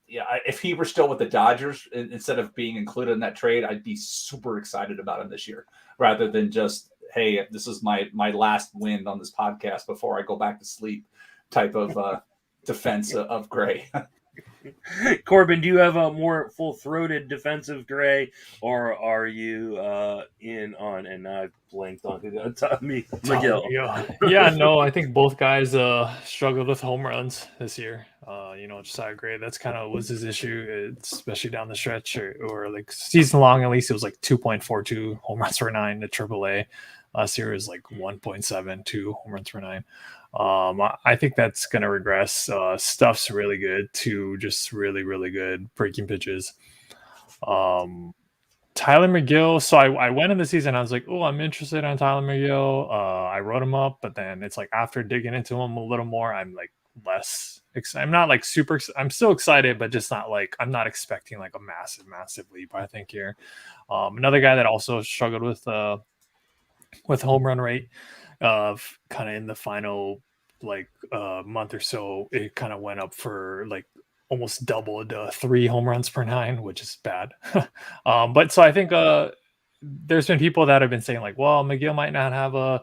yeah, if he were still with the Dodgers, instead of being included in that trade, I'd be super excited about him this year, rather than just, hey, this is my last win on this podcast before I go back to sleep type of defense of Gray. Corbin, do you have a more full-throated defensive Gray, or are you in on, and I've blanked on Tommy McGill? Yeah, no, I think both guys struggled with home runs this year. Josiah Gray, that's kind of was his issue, especially down the stretch, or like season long, at least it was like 2.42 home runs per nine to AAA. Last year is like 1.72 home runs per nine. I think that's going to regress. Stuff's really good to just really, really good breaking pitches. Tyler McGill. So I went in the season, I was like, oh, I'm interested in Tyler McGill. I wrote him up, but then it's like after digging into him a little more, I'm like less excited. I'm not like super, I'm still excited, but just not like, I'm not expecting like a massive leap, I think here. Another guy that also struggled with home run rate of kind of in the final month or so, it kind of went up for like almost doubled 3 home runs per 9, which is bad. But so I think there's been people that have been saying like, well, McGill might not have a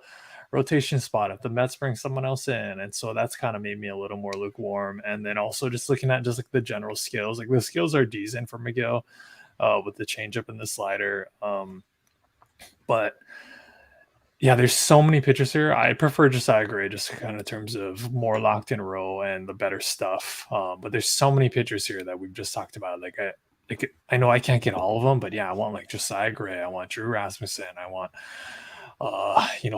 rotation spot if the Mets bring someone else in. And so that's kind of made me a little more lukewarm. And then also just looking at just like the general skills, like the skills are decent for McGill with the changeup and the slider. But yeah, there's so many pitchers here. I prefer Josiah Gray just kind of in terms of more locked in row and the better stuff. But there's so many pitchers here that we've just talked about. I know I can't get all of them, but yeah, I want like Josiah Gray. I want Drew Rasmussen. I want,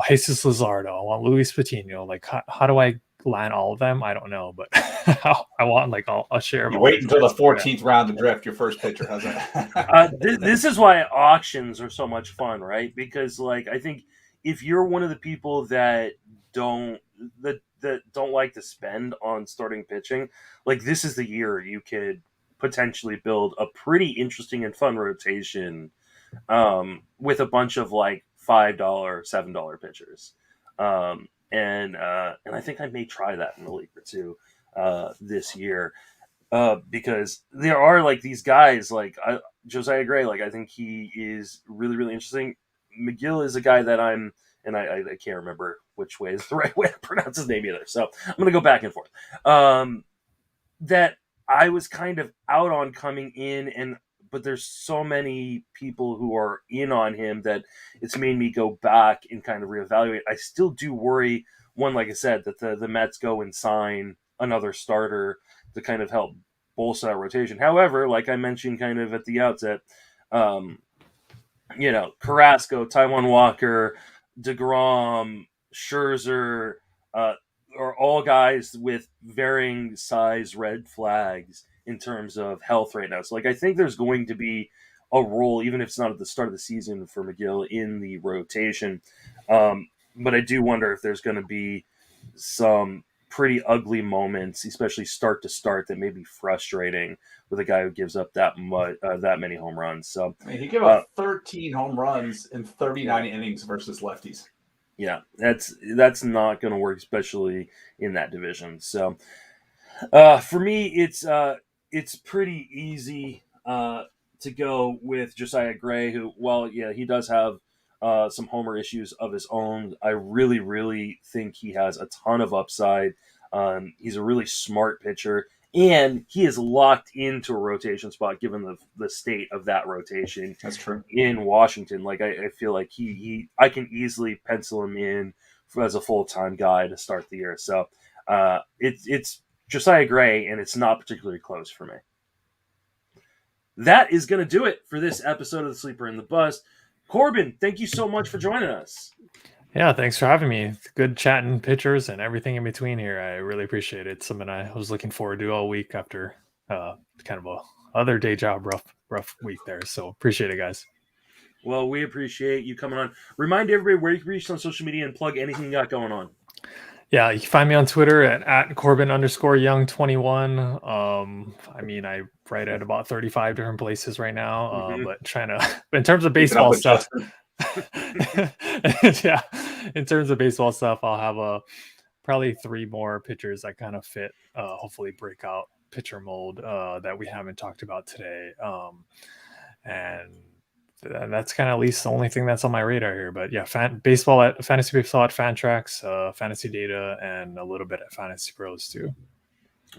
Jesus Lizardo. I want Luis Patino. Like, how do I land all of them? I don't know, but I want like a share of. You wait until the 14th round to draft your first pitcher. How's that? This is why auctions are so much fun, right? Because like I think if you're one of the people that don't like to spend on starting pitching, like this is the year you could potentially build a pretty interesting and fun rotation with a bunch of like $5, $7 pitchers. And I think I may try that in a league or two this year because there are like these guys like Josiah Gray. Like I think he is really, really interesting. McGill is a guy that I can't remember which way is the right way to pronounce his name either. So I'm going to go back and forth. That I was kind of out on coming in, but there's so many people who are in on him that it's made me go back and kind of reevaluate. I still do worry, one, like I said, that the Mets go and sign another starter to kind of help bolster that rotation. However, like I mentioned kind of at the outset, Carrasco, Taijuan Walker, DeGrom, Scherzer are all guys with varying size red flags in terms of health right now. So, like, I think there's going to be a role, even if it's not at the start of the season, for McGill in the rotation. But I do wonder if there's going to be some pretty ugly moments, especially start to start, that may be frustrating with a guy who gives up that many home runs. So I mean, he gave up 13 home runs in 39 innings versus lefties. Yeah, that's not going to work, especially in that division. So for me, it's pretty easy to go with Josiah Gray, who, while he does have some homer issues of his own, I really, really think he has a ton of upside. He's a really smart pitcher, and he is locked into a rotation spot given the state of that rotation. That's true. In Washington. Like I feel like I can easily pencil him in as a full-time guy to start the year. So it's Josiah Gray, and it's not particularly close for me. That is going to do it for this episode of The Sleeper and the Bust. Corbin, thank you so much for joining us. Yeah, thanks for having me. Good chatting pitchers and everything in between here. I really appreciate it. It's something I was looking forward to all week after kind of a other day job, rough week there. So appreciate it, guys. Well, we appreciate you coming on. Remind everybody where you can reach on social media and plug anything you got going on. Yeah, you can find me on Twitter at Corbin_Young21. I mean, I write at about 35 different places right now, but in terms of baseball stuff, yeah, in terms of baseball stuff, I'll have probably 3 more pitchers that kind of fit, hopefully breakout pitcher mold that we haven't talked about today. And that's kind of at least the only thing that's on my radar here. But yeah, fantasy baseball at Fantrax, fantasy data, and a little bit at Fantasy Pros too.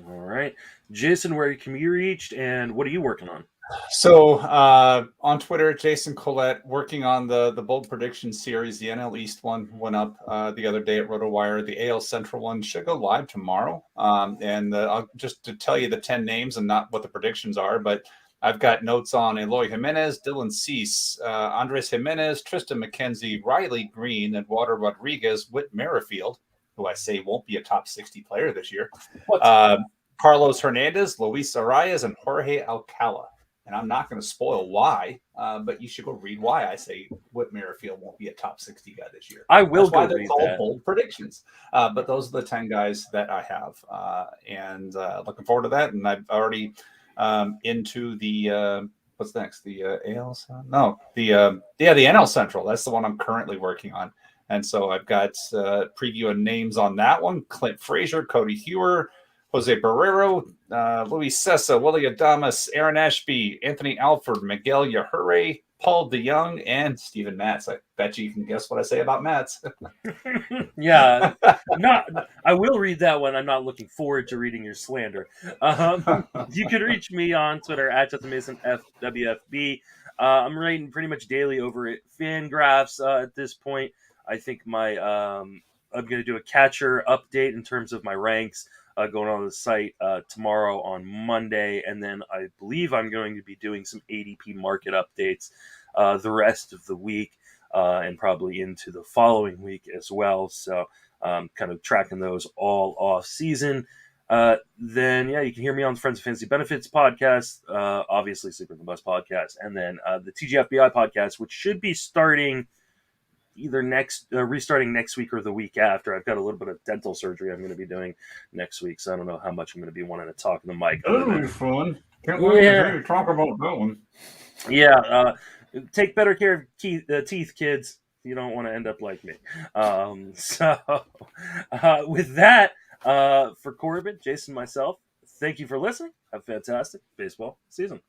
All right, Jason, where can you be reached, and what are you working on? So on Twitter, Jason Collette, working on the bold prediction series. The NL East one went up the other day at RotoWire. The AL Central one should go live tomorrow. And I'll just to tell you the 10 names and not what the predictions are, but I've got notes on Eloy Jimenez, Dylan Cease, Andres Jimenez, Tristan McKenzie, Riley Green, Eduardo Rodriguez, Whit Merrifield, who I say won't be a top 60 player this year. Carlos Hernandez, Luis Arias, and Jorge Alcala. And I'm not going to spoil why, but you should go read why I say Whit Merrifield won't be a top 60 guy this year. I will. That's why they're called bold predictions. But those are the 10 guys that I have, and looking forward to that. And I've already into the what's next? The AL? No, the NL Central. That's the one I'm currently working on. And so I've got preview and names on that one: Clint Frazier, Cody Hewer, Jose Barrero, Luis Cessa, Willie Adames, Aaron Ashby, Anthony Alford, Miguel Yajure, Paul DeYoung, and Steven Matz. I bet you can guess what I say about Matz. Yeah, I will read that one. I'm not looking forward to reading your slander. You can reach me on Twitter at Justin Mason FWFB. I'm writing pretty much daily over at Fangraphs at this point. I think I'm going to do a catcher update in terms of my ranks going on the site tomorrow on Monday, and then I believe I'm going to be doing some ADP market updates the rest of the week and probably into the following week as well. So kind of tracking those all off season. Then you can hear me on the Friends of Fantasy Benefits podcast, obviously Sleeper and the Bust podcast, and then the TGFBI podcast, which should be starting either restarting next week or the week after. I've got a little bit of dental surgery I'm going to be doing next week, so I don't know how much I'm going to be wanting to talk in the mic. That'll be fun. Can't wait to hear you talk about that one. Yeah, take better care of teeth, kids. You don't want to end up like me. With that, for Corbin, Jason, myself, thank you for listening. Have a fantastic baseball season.